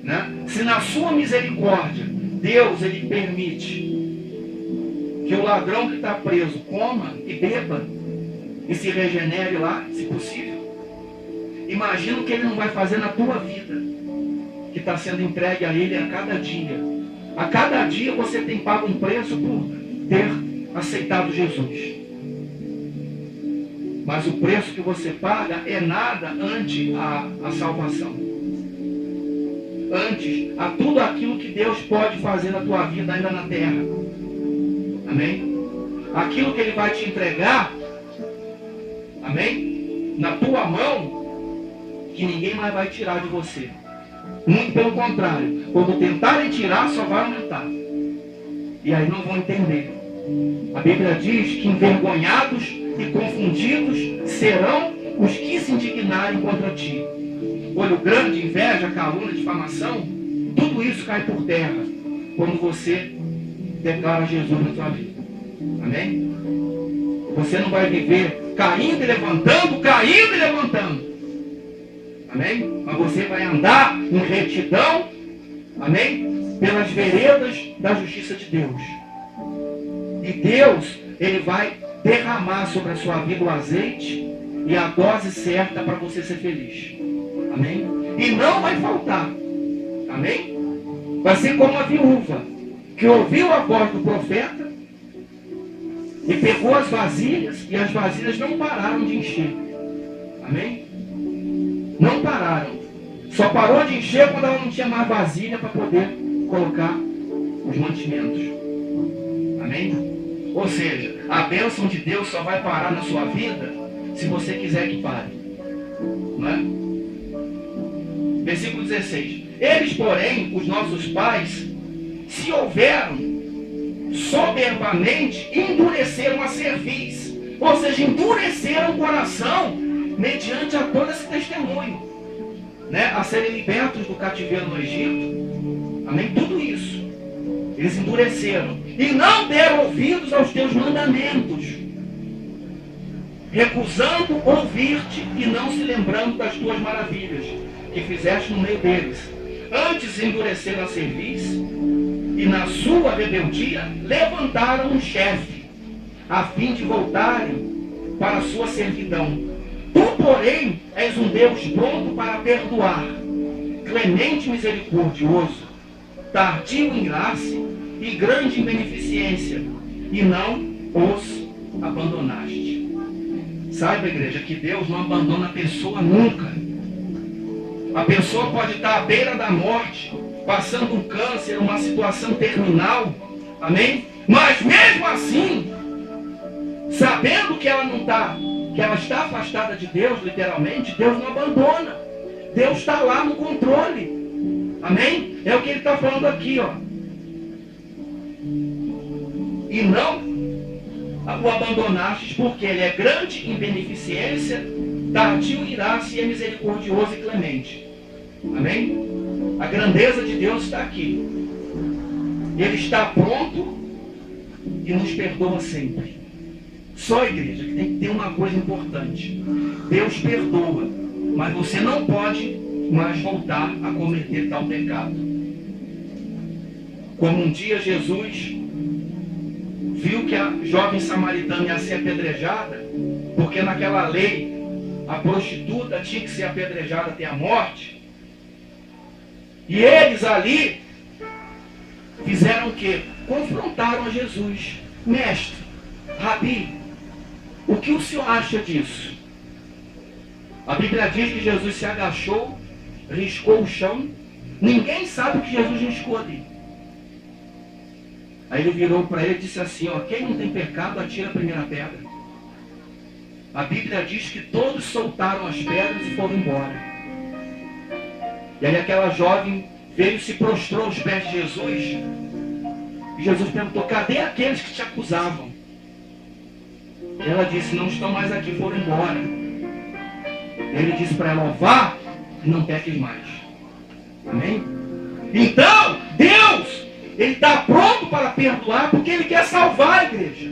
Speaker 1: Né? Se na sua misericórdia, Deus Ele permite que o ladrão que está preso coma e beba e se regenere lá, se possível. Imagina o que Ele não vai fazer na tua vida, que está sendo entregue a Ele a cada dia. A cada dia você tem pago um preço por ter aceitado Jesus. Mas o preço que você paga é nada ante a salvação. Antes a tudo aquilo que Deus pode fazer na tua vida ainda na terra. Amém? Aquilo que Ele vai te entregar, amém? Na tua mão, que ninguém mais vai tirar de você. Muito pelo contrário, quando tentarem tirar, só vai aumentar. E aí não vão entender A Bíblia diz que envergonhados e confundidos serão os que se indignarem contra ti. Olho grande, inveja, calúnia, difamação, tudo isso cai por terra quando você declara Jesus na sua vida. Amém? Você não vai viver caindo e levantando, caindo e levantando. Amém? Mas você vai andar em retidão, amém? Pelas veredas da justiça de Deus. E Deus, Ele vai derramar sobre a sua vida o azeite e a dose certa para você ser feliz. Amém? E não vai faltar. Amém? Vai ser como a viúva que ouviu a voz do profeta e pegou as vasilhas, e as vasilhas não pararam de encher. Amém? Não pararam. Só parou de encher quando ela não tinha mais vasilha para poder colocar os mantimentos. Amém? Ou seja, a bênção de Deus só vai parar na sua vida se você quiser que pare. Não é? Versículo 16. Eles, porém, os nossos pais, se houveram soberbamente, endureceram a cerviz. Ou seja, endureceram o coração mediante a todo esse testemunho, né? A serem libertos do cativeiro no Egito. Amém? Tudo isso. Eles endureceram. E não deram ouvidos aos teus mandamentos, recusando ouvir-te e não se lembrando das tuas maravilhas que fizeste no meio deles. Antes endureceram a cerviz e na sua rebeldia levantaram um chefe, a fim de voltarem para a sua servidão. Tu, porém, és um Deus pronto para perdoar, clemente e misericordioso, tardio em graça e grande em beneficência, e não os abandonaste. Saiba, igreja, que Deus não abandona a pessoa nunca. A pessoa pode estar à beira da morte, passando um câncer, uma situação terminal, amém? Mas mesmo assim, sabendo que ela não está, que ela está afastada de Deus, literalmente, Deus não abandona. Deus está lá no controle. Amém? É o que ele está falando aqui, ó. E não o abandonastes, porque ele é grande em beneficência, tardio em graça e é misericordioso e clemente. Amém? A grandeza de Deus está aqui. Ele está pronto e nos perdoa sempre. Só, igreja, que tem que ter uma coisa importante. Deus perdoa, mas você não pode mais voltar a cometer tal pecado. Como um dia Jesus viu que a jovem samaritana ia ser apedrejada, porque naquela lei a prostituta tinha que ser apedrejada até a morte. E eles ali fizeram o quê? Confrontaram a Jesus. Mestre, Rabi, o que o senhor acha disso? A Bíblia diz que Jesus se agachou, riscou o chão. Ninguém sabe o que Jesus riscou ali. Aí ele virou para ele e disse assim, ó, quem não tem pecado, atira a primeira pedra. A Bíblia diz que todos soltaram as pedras e foram embora. E aí aquela jovem veio e se prostrou aos pés de Jesus. E Jesus perguntou, cadê aqueles que te acusavam? E ela disse, não estão mais aqui, foram embora. E ele disse para ela, vá e não peques mais. Amém? Então, Deus, Ele está pronto para perdoar porque Ele quer salvar a igreja.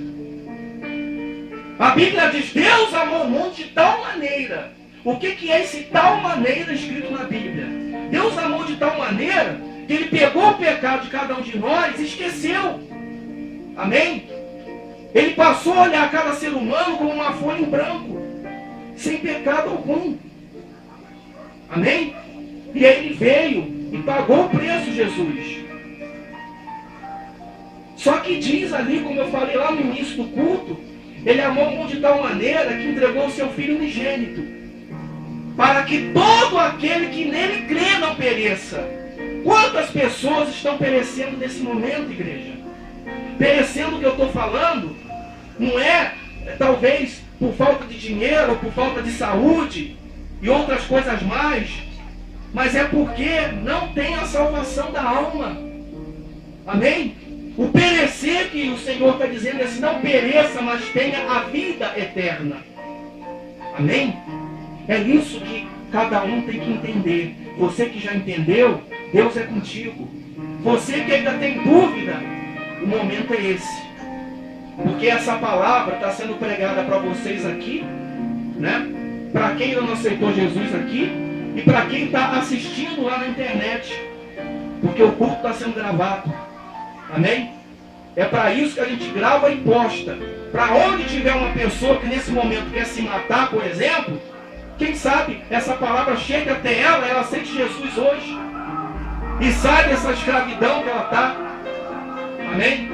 Speaker 1: A Bíblia diz, Deus amou o mundo de tal maneira. O que é esse tal maneira escrito na Bíblia? Deus amou de tal maneira que Ele pegou o pecado de cada um de nós e esqueceu. Amém? Ele passou a olhar cada ser humano como uma folha em branco, sem pecado algum. Amém? E aí Ele veio e pagou o preço, Jesus. Só que diz ali, como eu falei lá no início do culto, Ele amou o mundo de tal maneira que entregou o seu Filho unigênito, para que todo aquele que nele crê não pereça. Quantas pessoas estão perecendo nesse momento, igreja? Perecendo o que eu estou falando, não é talvez por falta de dinheiro, ou por falta de saúde, e outras coisas mais, mas é porque não tem a salvação da alma. Amém? O perecer que o Senhor está dizendo é assim, não pereça, mas tenha a vida eterna. Amém? É isso que cada um tem que entender. Você que já entendeu, Deus é contigo. Você que ainda tem dúvida, o momento é esse. Porque essa palavra está sendo pregada para vocês aqui, né? Para quem ainda não aceitou Jesus aqui e para quem está assistindo lá na internet. Porque o culto está sendo gravado. Amém? É para isso que a gente grava e posta. Para onde tiver uma pessoa que nesse momento quer se matar, por exemplo, quem sabe essa palavra chega até ela, ela aceite Jesus hoje. E sai dessa escravidão que ela está. Amém?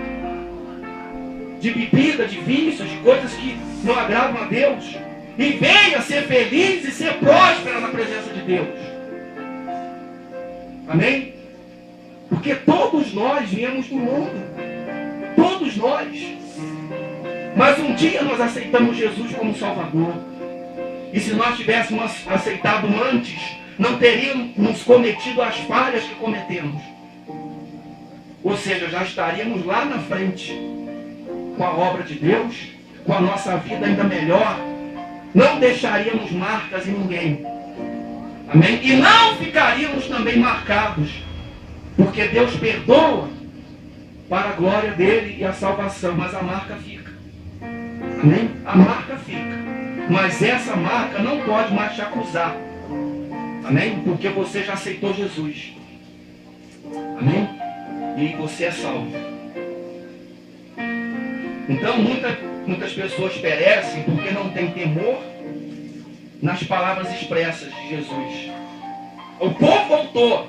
Speaker 1: De bebida, de vícios, de coisas que não agradam a Deus. E venha ser feliz e ser próspera na presença de Deus. Amém? Porque todos nós viemos do mundo. Todos nós. Mas um dia nós aceitamos Jesus como Salvador. E se nós tivéssemos aceitado antes, não teríamos cometido as falhas que cometemos. Ou seja, já estaríamos lá na frente, com a obra de Deus, com a nossa vida ainda melhor. Não deixaríamos marcas em ninguém. Amém? E não ficaríamos também marcados. Porque Deus perdoa para a glória dele e a salvação. Mas a marca fica. Amém? A marca fica. Mas essa marca não pode mais te acusar. Amém? Porque você já aceitou Jesus. Amém? E você é salvo. Então muitas pessoas perecem porque não têm temor nas palavras expressas de Jesus. O povo voltou.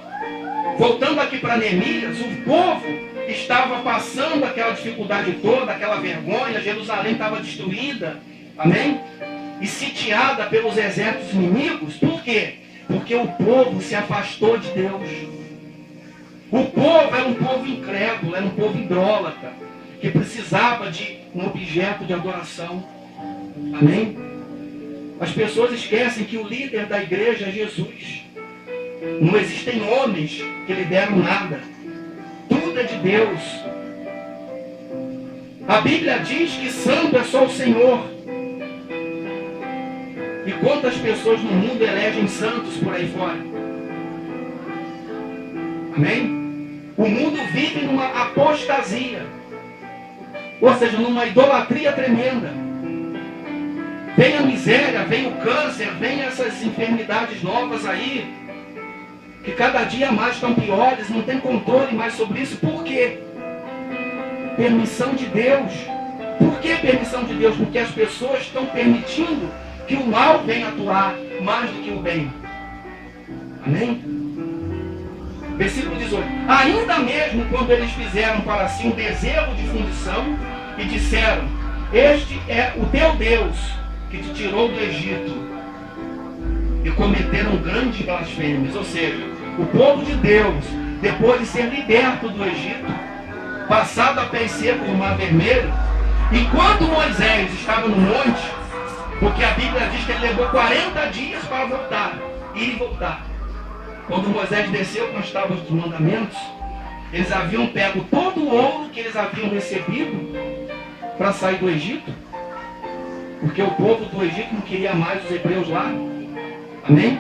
Speaker 1: Voltando aqui para Neemias, o povo estava passando aquela dificuldade toda, aquela vergonha. Jerusalém estava destruída. Amém? E sitiada pelos exércitos inimigos. Por quê? Porque o povo se afastou de Deus. O povo era um povo incrédulo, era um povo idólatra, que precisava de um objeto de adoração. Amém? As pessoas esquecem que o líder da igreja é Jesus. Não existem homens que lideram nada. Tudo é de Deus. A Bíblia diz que santo é só o Senhor. E quantas pessoas no mundo elegem santos por aí fora? Amém? O mundo vive numa apostasia. Ou seja, numa idolatria tremenda. Vem a miséria, vem o câncer, vem essas enfermidades novas aí, que cada dia mais estão piores, não tem controle mais sobre isso. Por quê? Permissão de Deus. Por que permissão de Deus? Porque as pessoas estão permitindo que o mal venha atuar mais do que o bem. Amém? Versículo 18. Ainda mesmo quando eles fizeram para si um bezerro de fundição e disseram: este é o teu Deus que te tirou do Egito, e cometeram grandes blasfêmias. Ou seja, o povo de Deus, depois de ser liberto do Egito, passado a pé seco no Mar Vermelho, enquanto Moisés estava no monte, porque a Bíblia diz que ele levou 40 dias para voltar, ir e voltar. Quando Moisés desceu com as tábuas dos mandamentos, eles haviam pego todo o ouro que eles haviam recebido para sair do Egito, porque o povo do Egito não queria mais os hebreus lá. Amém?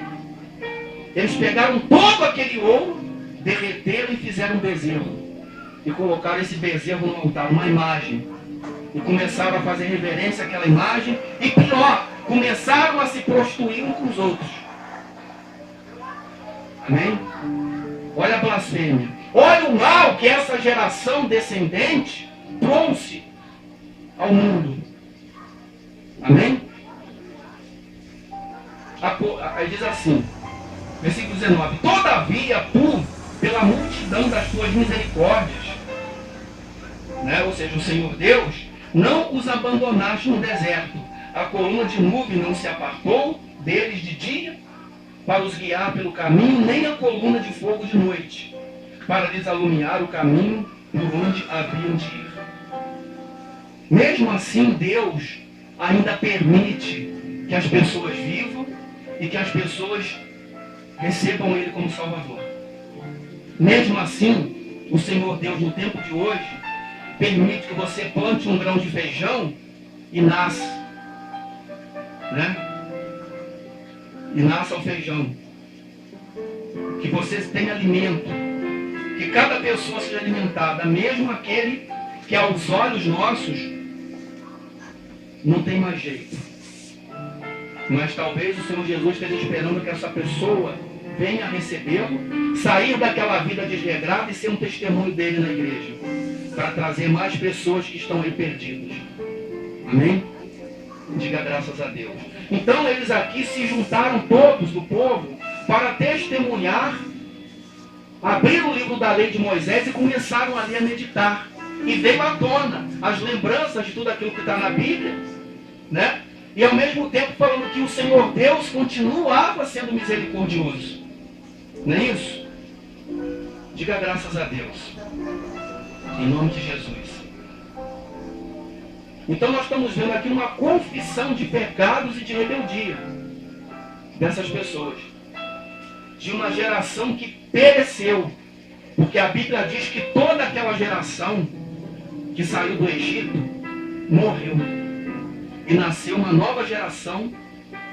Speaker 1: Eles pegaram todo aquele ouro, derreteram e fizeram um bezerro. E colocaram esse bezerro no altar, uma imagem. E começaram a fazer reverência àquela imagem. E pior, começaram a se prostituir uns com os outros. Amém? Olha a blasfêmia. Olha o mal que essa geração descendente trouxe ao mundo. Amém? Aí diz assim, versículo 19: todavia tu, pela multidão das tuas misericórdias, né? Ou seja, o Senhor Deus, não os abandonaste no deserto. A coluna de nuvem não se apartou deles de dia, para os guiar pelo caminho, nem a coluna de fogo de noite, para lhes alumiar o caminho por onde haviam de ir. Mesmo assim, Deus ainda permite que as pessoas vivam e que as pessoas recebam Ele como Salvador. Mesmo assim, o Senhor Deus, no tempo de hoje, permite que você plante um grão de feijão e nasça, né? E nasça o feijão. Que você tenha alimento. Que cada pessoa seja alimentada, mesmo aquele que aos olhos nossos não tem mais jeito. Mas talvez o Senhor Jesus esteja esperando que essa pessoa venha recebê-lo, sair daquela vida desregrada e ser um testemunho dele na igreja, para trazer mais pessoas que estão aí perdidas. Amém? Diga graças a Deus. Então eles aqui se juntaram todos do povo para testemunhar, abriram o livro da lei de Moisés e começaram ali a meditar. E veio à tona as lembranças de tudo aquilo que está na Bíblia, né? E ao mesmo tempo falando que o Senhor Deus continuava sendo misericordioso. Não é isso? Diga graças a Deus. Em nome de Jesus. Então nós estamos vendo aqui uma confissão de pecados e de rebeldia dessas pessoas. De uma geração que pereceu. Porque a Bíblia diz que toda aquela geração que saiu do Egito morreu. E nasceu uma nova geração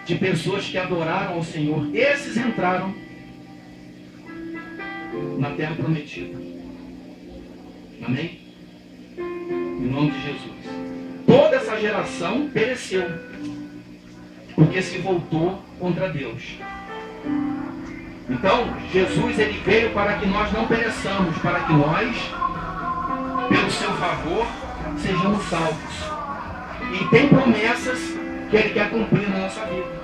Speaker 1: de pessoas que adoraram ao Senhor. Esses entraram na terra prometida. Amém? Em nome de Jesus. Toda essa geração pereceu, porque se voltou contra Deus. Então, Jesus ele veio para que nós não pereçamos, para que nós, pelo seu favor, sejamos salvos. E tem promessas que ele quer cumprir na nossa vida.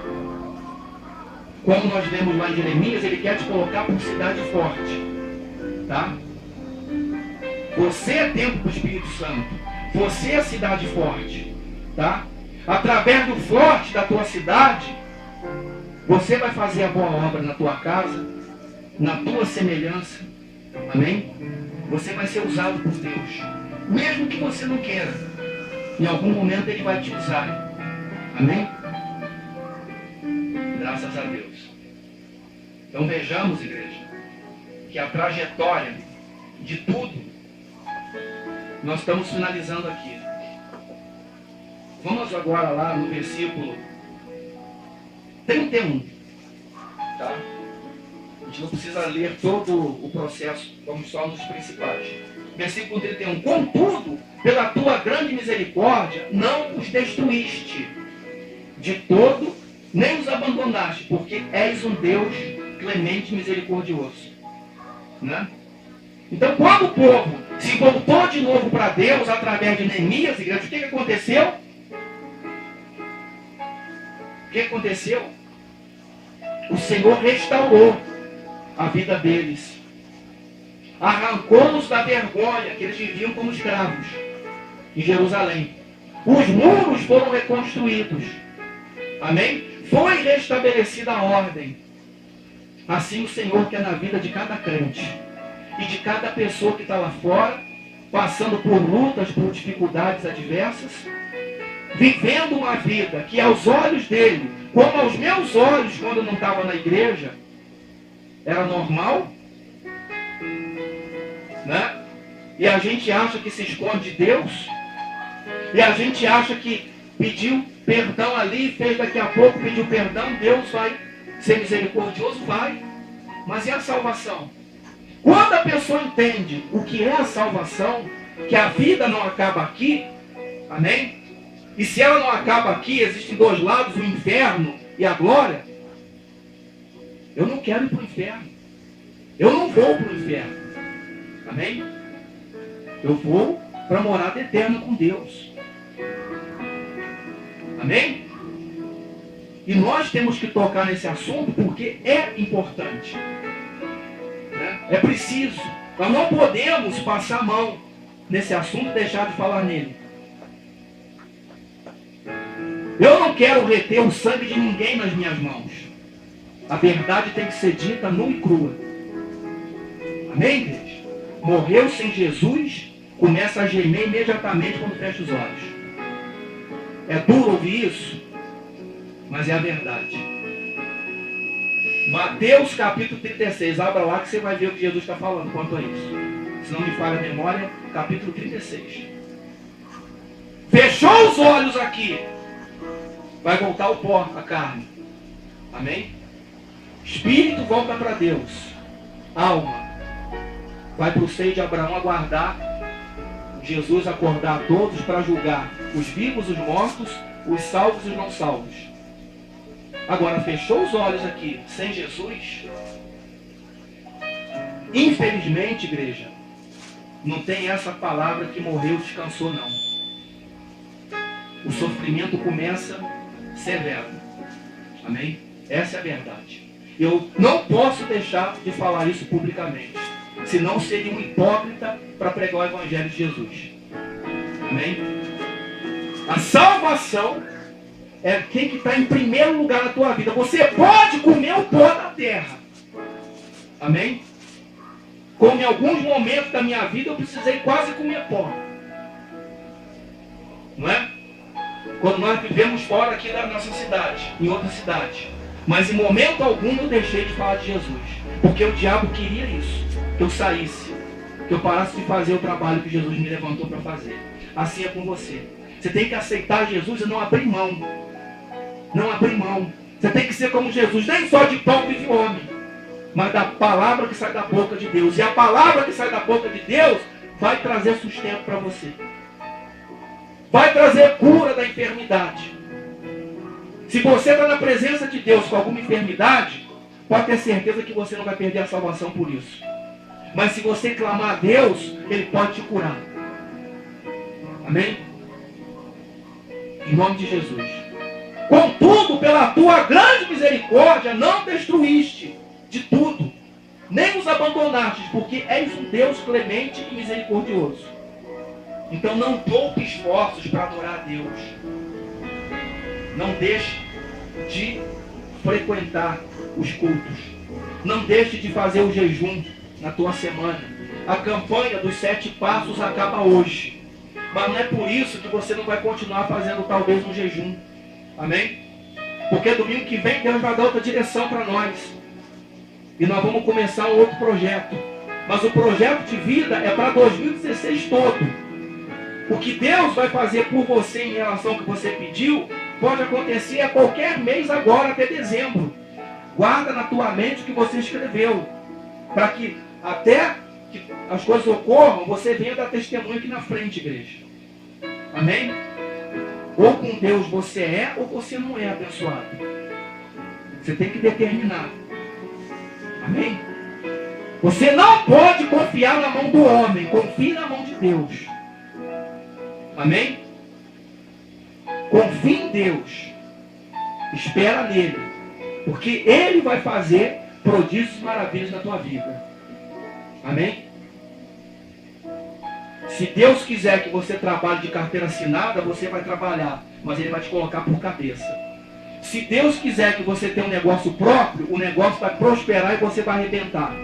Speaker 1: Como nós vemos lá em Jeremias, ele quer te colocar por cidade forte. Tá? Você é templo do Espírito Santo. Você é cidade forte. Tá? Através do forte da tua cidade, você vai fazer a boa obra na tua casa, na tua semelhança. Amém? Você vai ser usado por Deus. Mesmo que você não queira. Em algum momento ele vai te usar. Amém? Graças a Deus. Então vejamos, igreja, que a trajetória de tudo, nós estamos finalizando aqui. Vamos agora lá no versículo 31. Tá? A gente não precisa ler todo o processo, vamos só nos principais. Versículo 31. Contudo, pela tua grande misericórdia, não os destruíste de todo, nem os abandonaste, porque és um Deus clemente e misericordioso. Né? Então, quando o povo se voltou de novo para Deus, através de Neemias, igreja, o que aconteceu? O que aconteceu? O Senhor restaurou a vida deles. Arrancou-os da vergonha que eles viviam como escravos em Jerusalém. Os muros foram reconstruídos. Amém? Foi restabelecida a ordem. Assim o Senhor quer na vida de cada crente e de cada pessoa que está lá fora, passando por lutas, por dificuldades adversas, vivendo uma vida que aos olhos dele, como aos meus olhos quando eu não estava na igreja, era normal, né? E a gente acha que se esconde de Deus, e a gente acha que pediu perdão ali, fez daqui a pouco, pediu perdão, Deus vai ser misericordioso, vai. Mas e a salvação? Quando a pessoa entende o que é a salvação, que a vida não acaba aqui, amém? E se ela não acaba aqui, existem dois lados, o inferno e a glória. Eu não quero ir para o inferno. Eu não vou para o inferno. Amém? Eu vou para a morada eterna com Deus. Amém? E nós temos que tocar nesse assunto porque é importante. Né? É preciso. Nós não podemos passar a mão nesse assunto e deixar de falar nele. Eu não quero reter o sangue de ninguém nas minhas mãos. A verdade tem que ser dita nua e crua. Amém, igreja? Morreu sem Jesus, começa a gemer imediatamente quando fecha os olhos. É duro ouvir isso, mas é a verdade. Mateus capítulo 36, abra lá que você vai ver o que Jesus está falando quanto a isso. Se não me falha a memória, capítulo 36. Fechou os olhos aqui, vai voltar ao pó, a carne. Amém? Espírito volta para Deus. Alma vai para o seio de Abraão aguardar Jesus acordar todos para julgar os vivos, os mortos, os salvos e os não salvos. Agora, fechou os olhos aqui, sem Jesus, infelizmente, igreja, não tem essa palavra que morreu, descansou, não. O sofrimento começa severo. Amém? Essa é a verdade. Eu não posso deixar de falar isso publicamente, senão seria um hipócrita para pregar o Evangelho de Jesus. Amém? A salvação é quem que está em primeiro lugar na tua vida. Você pode comer o pó da terra. Amém? Como em alguns momentos da minha vida eu precisei quase comer pó. Não é? Quando nós vivemos fora aqui da nossa cidade, em outra cidade. Mas em momento algum eu deixei de falar de Jesus. Porque o diabo queria isso. Que eu saísse. Que eu parasse de fazer o trabalho que Jesus me levantou para fazer. Assim é com você. Você tem que aceitar Jesus e não abrir mão. Não abrir mão. Você tem que ser como Jesus. Nem só de pão vive o homem, mas da palavra que sai da boca de Deus. E a palavra que sai da boca de Deus vai trazer sustento para você. Vai trazer cura da enfermidade. Se você está na presença de Deus com alguma enfermidade, pode ter certeza que você não vai perder a salvação por isso. Mas se você clamar a Deus, Ele pode te curar. Amém? Em nome de Jesus. Contudo, pela tua grande misericórdia, não destruíste de tudo, nem os abandonaste, porque és um Deus clemente e misericordioso. Então não poupe esforços para adorar a Deus. Não deixe de frequentar os cultos. Não deixe de fazer o jejum na tua semana. A campanha dos 7 passos acaba hoje. Mas não é por isso que você não vai continuar fazendo talvez um jejum. Amém? Porque domingo que vem Deus vai dar outra direção para nós. E nós vamos começar um outro projeto. Mas o projeto de vida é para 2016 todo. O que Deus vai fazer por você em relação ao que você pediu, pode acontecer a qualquer mês agora, até dezembro. Guarda na tua mente o que você escreveu. Para que até que as coisas ocorram, você venha dar testemunho aqui na frente, igreja. Amém? Ou com Deus você é, ou você não é abençoado. Você tem que determinar. Amém? Você não pode confiar na mão do homem. Confie na mão de Deus. Amém? Confie em Deus. Espera nele. Porque Ele vai fazer prodígios e maravilhas na tua vida. Amém? Se Deus quiser que você trabalhe de carteira assinada, você vai trabalhar. Mas Ele vai te colocar por cabeça. Se Deus quiser que você tenha um negócio próprio, o negócio vai prosperar e você vai arrebentar.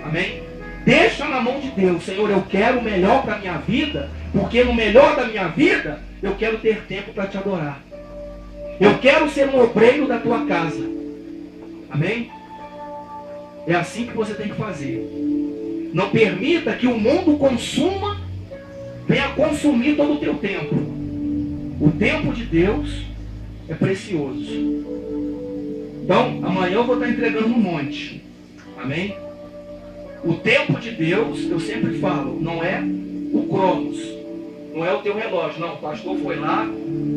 Speaker 1: Amém? Deixa na mão de Deus. Senhor, eu quero o melhor para a minha vida, porque no melhor da minha vida, eu quero ter tempo para te adorar. Eu quero ser um obreiro da tua casa. Amém? É assim que você tem que fazer. Não permita que o mundo consuma, venha consumir todo o teu tempo. O tempo de Deus é precioso. Então, amanhã eu vou estar entregando um monte. Amém? O tempo de Deus, eu sempre falo, não é o Cronos, não é o teu relógio. Não, o pastor foi lá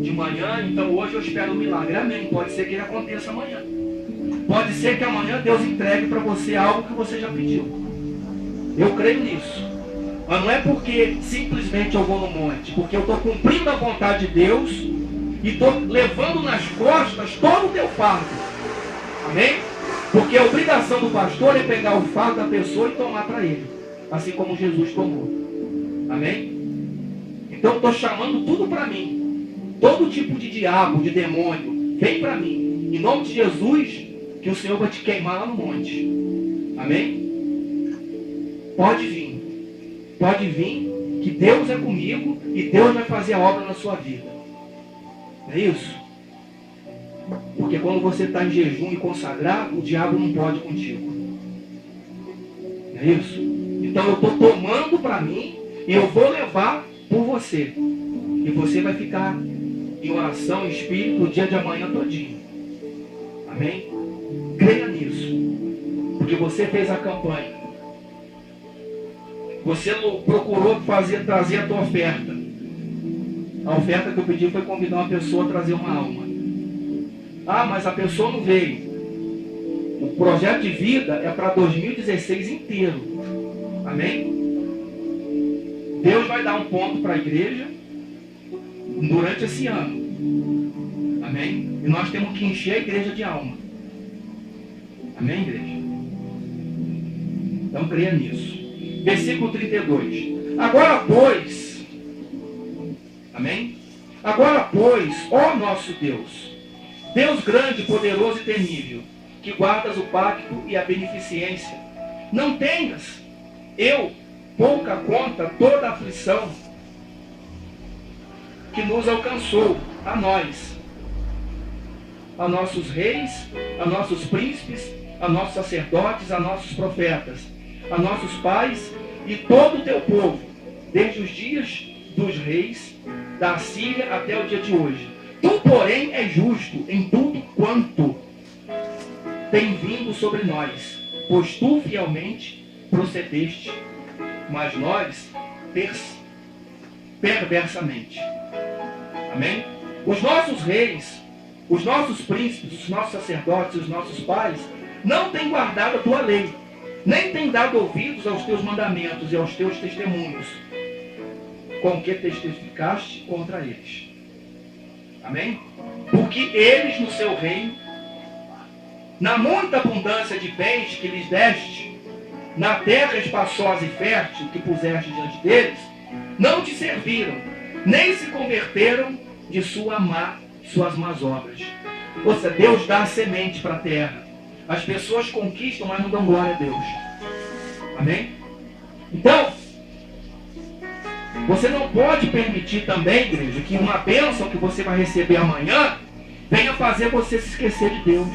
Speaker 1: de manhã, então hoje eu espero um milagre. Amém? Pode ser que ele aconteça amanhã. Pode ser que amanhã Deus entregue para você algo que você já pediu. Eu creio nisso. Mas não é porque simplesmente eu vou no monte, porque eu estou cumprindo a vontade de Deus e estou levando nas costas todo o teu fardo. Amém? Porque a obrigação do pastor é pegar o fardo da pessoa e tomar para ele. Assim como Jesus tomou. Amém? Então eu estou chamando tudo para mim. Todo tipo de diabo, de demônio, vem para mim. Em nome de Jesus, que o Senhor vai te queimar lá no monte. Amém? Pode vir. Pode vir, que Deus é comigo e Deus vai fazer a obra na sua vida. Não é isso? Porque quando você está em jejum e consagrado, o diabo não pode contigo. Não é isso? Então eu estou tomando para mim
Speaker 2: E eu vou levar por você. E você vai ficar em oração, em espírito, o dia de amanhã todinho. Amém? Creia nisso. Porque você fez a campanha. Você procurou trazer a tua oferta. A oferta que eu pedi foi convidar uma pessoa a trazer uma alma. Ah, mas a pessoa não veio. O projeto de vida é para 2016 inteiro. Amém? Deus vai dar um ponto para a igreja durante esse ano. Amém? E nós temos que encher a igreja de alma. Amém, igreja? Então creia nisso. Versículo 32. Agora, pois, amém? Agora, pois, ó nosso Deus, Deus grande, poderoso e temível, que guardas o pacto e a beneficência, não tenhas, eu, pouca conta, toda a aflição que nos alcançou, a nós, a nossos reis, a nossos príncipes, a nossos sacerdotes, a nossos profetas, a nossos pais e todo o teu povo, desde os dias dos reis da Assíria até o dia de hoje. Tu, porém, és justo em tudo quanto tem vindo sobre nós, pois tu fielmente procedeste, mas nós perversamente. Amém? Os nossos reis, os nossos príncipes, os nossos sacerdotes, os nossos pais, não têm guardado a tua lei, nem têm dado ouvidos aos teus mandamentos e aos teus testemunhos, com que testificaste contra eles. Amém? Porque eles no seu reino, na muita abundância de bens que lhes deste, na terra espaçosa e fértil que puseste diante deles, não te serviram, nem se converteram de suas más obras. Ou seja, Deus dá a semente para a terra. As pessoas conquistam, mas não dão glória a Deus. Amém? Então, você não pode permitir também, igreja, que uma bênção que você vai receber amanhã venha fazer você se esquecer de Deus.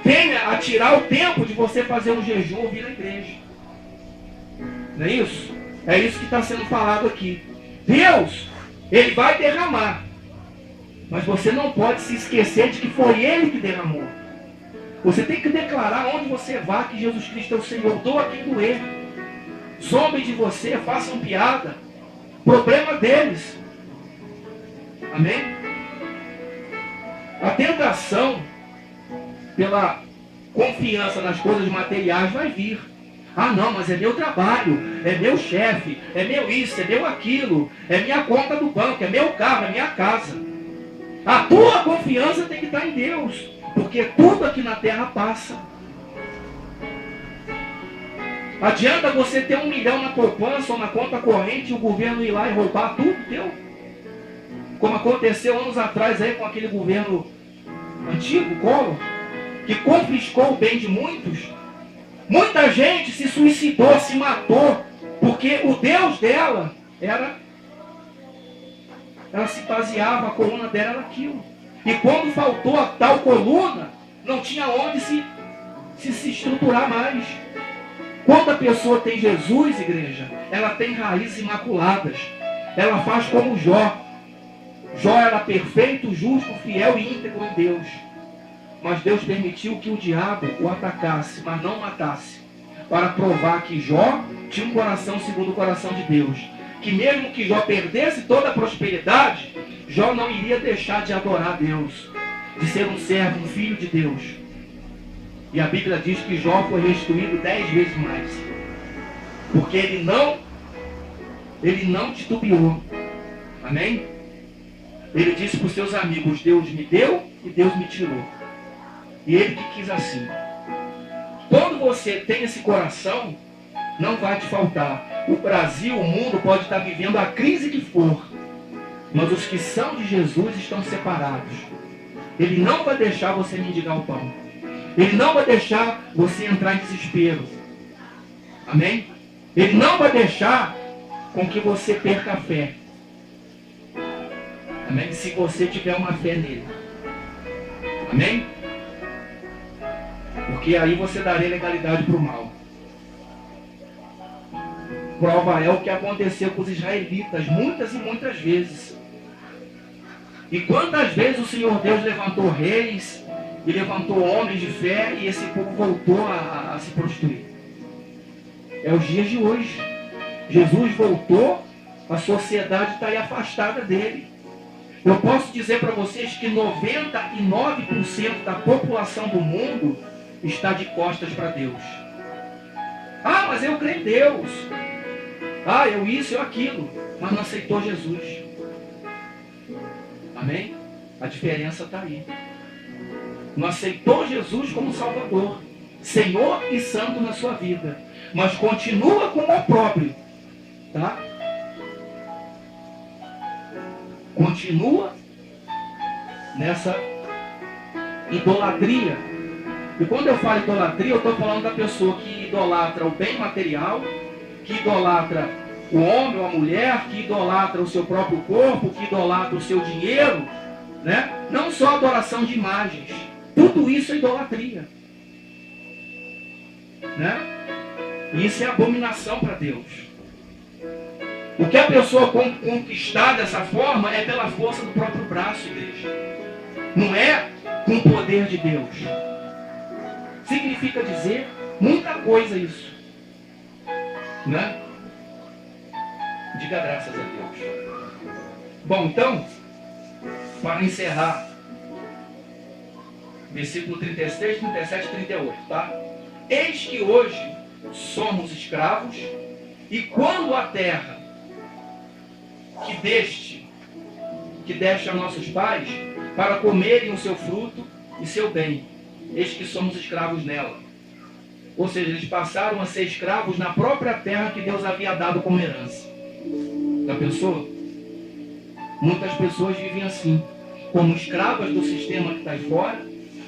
Speaker 2: Venha a tirar o tempo de você fazer um jejum ou vir à igreja. Não é isso? É isso que está sendo falado aqui. Deus, Ele vai derramar. Mas você não pode se esquecer de que foi Ele que derramou. Você tem que declarar onde você vá que Jesus Cristo é o Senhor. Doa quem doer. Zombem de você, façam piada. Problema deles. Amém? A tentação pela confiança nas coisas materiais vai vir. Ah não, mas é meu trabalho, é meu chefe, é meu isso, é meu aquilo, é minha conta do banco, é meu carro, é minha casa. A tua confiança tem que estar em Deus, porque tudo aqui na terra passa. Adianta você ter 1 milhão na poupança ou na conta corrente e o governo ir lá e roubar tudo teu? Como aconteceu anos atrás aí com aquele governo antigo, Collor, que confiscou o bem de muitos. Muita gente se suicidou, se matou, porque o Deus dela ela se baseava, a coluna dela era aquilo. E quando faltou a tal coluna, não tinha onde se estruturar mais. Quando a pessoa tem Jesus, igreja, ela tem raízes imaculadas. Ela faz como Jó. Jó era perfeito, justo, fiel e íntegro em Deus. Mas Deus permitiu que o diabo o atacasse, mas não matasse, para provar que Jó tinha um coração segundo o coração de Deus. Que mesmo que Jó perdesse toda a prosperidade, Jó não iria deixar de adorar Deus, de ser um servo, um filho de Deus. E a Bíblia diz que Jó foi restituído 10 vezes mais. Porque ele não titubeou. Amém? Ele disse para os seus amigos, Deus me deu e Deus me tirou. E ele que quis assim. Quando você tem esse coração, não vai te faltar. O Brasil, o mundo pode estar vivendo a crise que for, mas os que são de Jesus estão separados. Ele não vai deixar você mendigar o pão. Ele não vai deixar você entrar em desespero. Amém? Ele não vai deixar com que você perca a fé. Amém? Se você tiver uma fé nele. Amém? Porque aí você daria legalidade para o mal. Prova é o que aconteceu com os israelitas, muitas e muitas vezes. E quantas vezes o Senhor Deus levantou reis e levantou homens de fé e esse povo voltou a se prostituir? É os dias de hoje. Jesus voltou, a sociedade está aí afastada dele. Eu posso dizer para vocês que 99% da população do mundo está de costas para Deus. Ah, mas eu creio em Deus. Ah, eu isso, eu aquilo. Mas não aceitou Jesus. Amém? A diferença está aí. Não aceitou Jesus como Salvador, Senhor e Santo na sua vida. Mas continua com o próprio. Tá? Continua nessa idolatria. E quando eu falo idolatria, eu estou falando da pessoa que idolatra o bem material, que idolatra o homem ou a mulher, que idolatra o seu próprio corpo, que idolatra o seu dinheiro, né? Não só adoração de imagens. Tudo isso é idolatria. Né? E isso é abominação para Deus. O que a pessoa conquistar dessa forma é pela força do próprio braço, igreja. Não é com o poder de Deus. Significa dizer muita coisa isso. Né? Diga graças a Deus. Bom, então, para encerrar, versículo 36, 37 e 38, tá? Eis que hoje somos escravos, e quando a terra que deste a nossos pais, para comerem o seu fruto e seu bem, eis que somos escravos nela. Ou seja, eles passaram a ser escravos na própria terra que Deus havia dado como herança. Já pensou? Muitas pessoas vivem assim, como escravas do sistema que está aí fora,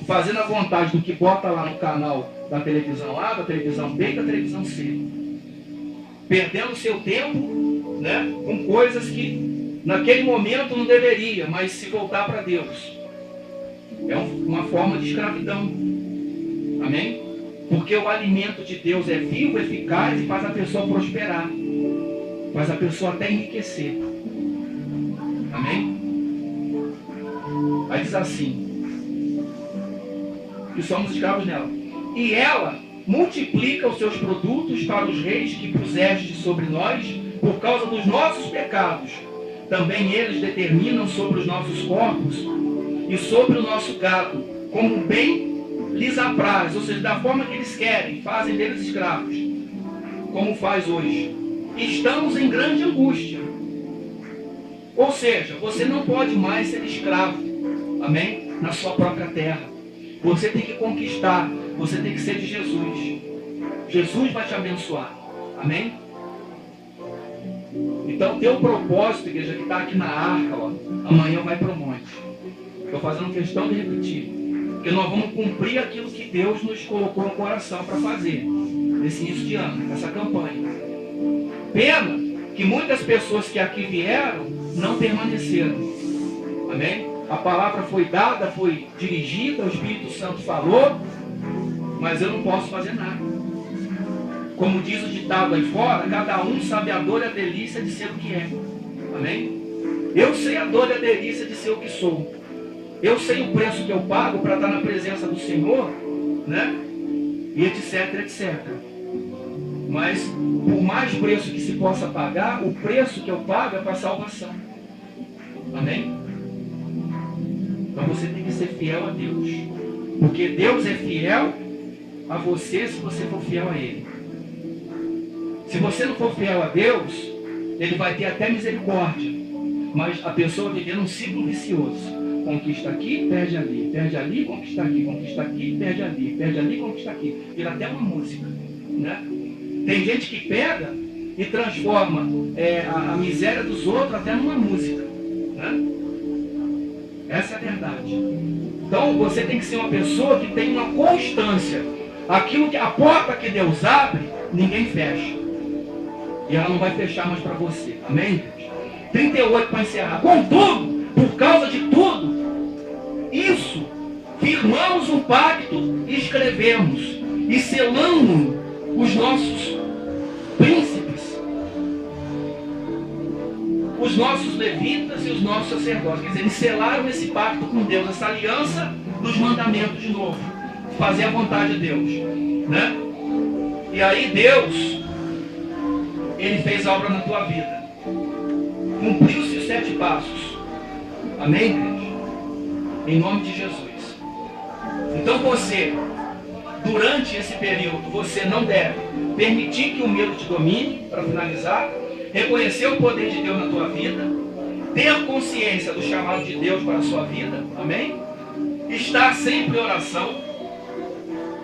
Speaker 2: fazendo a vontade do que bota lá no canal da televisão A, da televisão B e da televisão C. Perdendo seu tempo, né, com coisas que naquele momento não deveria, mas se voltar para Deus. É uma forma de escravidão. Amém? Porque o alimento de Deus é vivo, eficaz e faz a pessoa prosperar. Faz a pessoa até enriquecer. Amém? Aí diz assim, que somos escravos nela. E ela multiplica os seus produtos para os reis que puseste sobre nós por causa dos nossos pecados. Também eles determinam sobre os nossos corpos e sobre o nosso gado, como bem lhes apraz, ou seja, da forma que eles querem, fazem deles escravos, como faz hoje. Estamos em grande angústia. Ou seja, você não pode mais ser escravo, amém? Na sua própria terra. Você tem que conquistar, você tem que ser de Jesus. Jesus vai te abençoar, amém? Então, teu propósito, igreja, que está aqui na arca, ó, amanhã vai para o monte. Estou fazendo questão de repetir, porque nós vamos cumprir aquilo que Deus nos colocou no coração para fazer, nesse início de ano, nessa campanha. Pena que muitas pessoas que aqui vieram não permaneceram, amém? A palavra foi dada, foi dirigida, o Espírito Santo falou, mas eu não posso fazer nada. Como diz o ditado aí fora, cada um sabe a dor e a delícia de ser o que é. Amém? Eu sei a dor e a delícia de ser o que sou. Eu sei o preço que eu pago para estar na presença do Senhor, né? E etc, etc. Mas, por mais preço que se possa pagar, o preço que eu pago é para a salvação. Amém? Então você tem que ser fiel a Deus. Porque Deus é fiel a você se você for fiel a Ele. Se você não for fiel a Deus, Ele vai ter até misericórdia. Mas a pessoa vive num ciclo vicioso. Conquista aqui, perde ali, conquista aqui, perde ali, conquista aqui. Vira até uma música, né? Tem gente que pega e transforma a miséria dos outros até numa música, né? Essa é a verdade. Então você tem que ser uma pessoa que tem uma constância. Aquilo que a porta que Deus abre, ninguém fecha. E ela não vai fechar mais para você. Amém? 38 para encerrar. Contudo, por causa de tudo isso, firmamos um pacto, escrevemos e selamos os nossos príncipes os nossos levitas e os nossos sacerdotes. Quer dizer, eles selaram esse pacto com Deus, essa aliança dos mandamentos de novo. Fazer a vontade de Deus, né? E aí Deus, Ele fez a obra na tua vida. Cumpriu-se os 7 passos. Amém, igreja? Em nome de Jesus. Então você, durante esse período, você não deve permitir que o medo te domine, para finalizar, reconhecer o poder de Deus na tua vida, ter consciência do chamado de Deus para a sua vida, amém? Estar sempre em oração.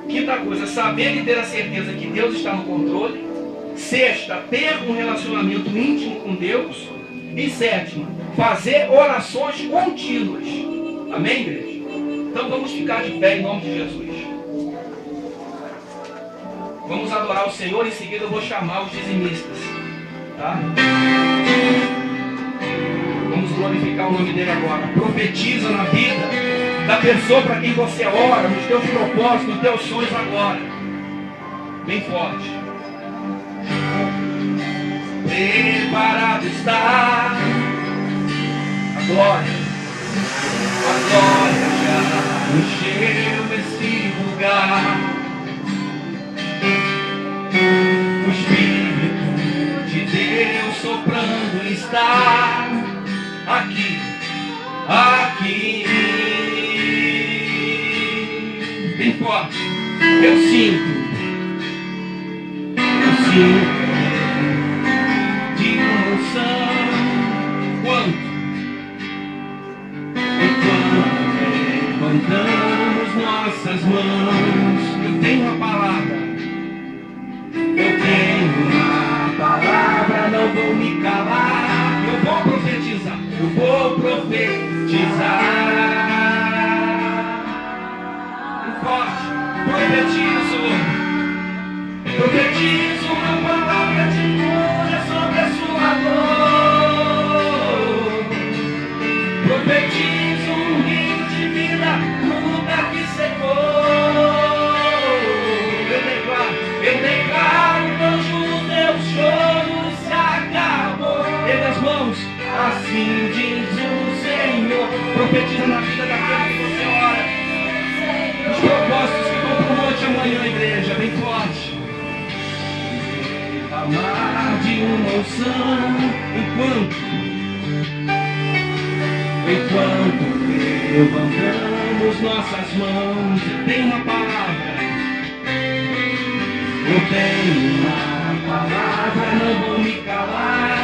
Speaker 2: Quinta coisa, saber e ter a certeza que Deus está no controle. Sexta, ter um relacionamento íntimo com Deus. E sétima, fazer orações contínuas. Amém, igreja? Então vamos ficar de pé em nome de Jesus. Vamos adorar o Senhor, em seguida eu vou chamar os dizimistas. Tá? Vamos glorificar o nome dele agora. Profetiza na vida da pessoa para quem você ora, nos teus propósitos, nos teus sonhos agora. Bem forte. Preparado está a glória já encheu esse lugar. O Espírito de Deus soprando está aqui, aqui. Bem forte. Eu sinto de emoção. Quanto? Enquanto levantamos nossas mãos, eu tenho uma palavra. Não vou me calar. Eu vou profetizar. Forte. Profetizo uma palavra de cura sobre a sua dor. Profetizo um rio de vida no lugar que secou. Eu declaro que hoje o teu choro se acabou. Ergue as mãos, assim diz o Senhor. Profetiza na vida daquele que você ora. Os propósitos que vão para o monte amanhã, igreja, bem forte. Amar de uma unção enquanto levantamos nossas mãos. Eu tenho uma palavra. Eu tenho uma palavra, não vou me calar.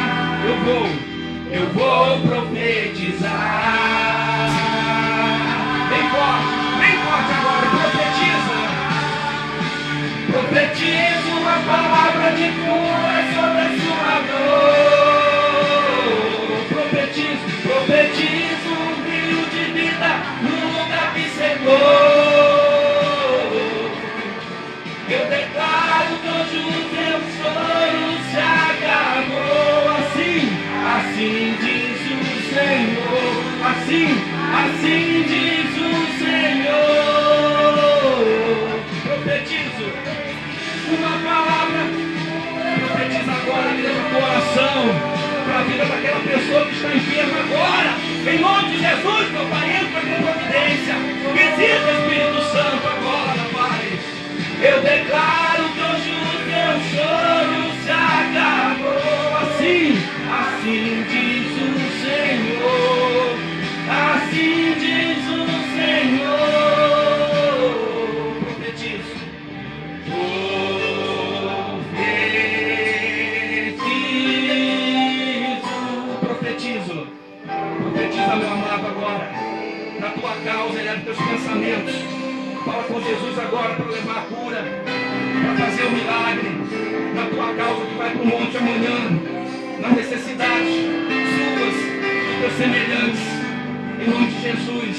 Speaker 2: Eu vou profetizar. Bem forte agora, profetiza. Profetizo uma palavra de cura sobre a sua dor. Profetizo um rio de vida no lugar que secou. Eu declaro que hoje o teu sonho se acabou. Assim diz o Senhor. Assim diz o Senhor. Profetizo uma palavra. Profetiza agora, me leva o coração para a vida daquela pessoa que está enferma agora. Em nome de Jesus, meu Pai, entra com providência. Visita, Espírito Santo, agora, Pai. Eu declaro que hoje o teu choro se acabou. Assim diz o Senhor. Assim diz o Senhor. Profetizo. Profetiza, meu amado, agora. Na tua causa, eleva teus pensamentos. Fala com Jesus agora para levar a cura, para fazer o milagre. Na tua causa que vai para o monte amanhã. Nas necessidades suas, dos teus semelhantes. Em nome de Jesus.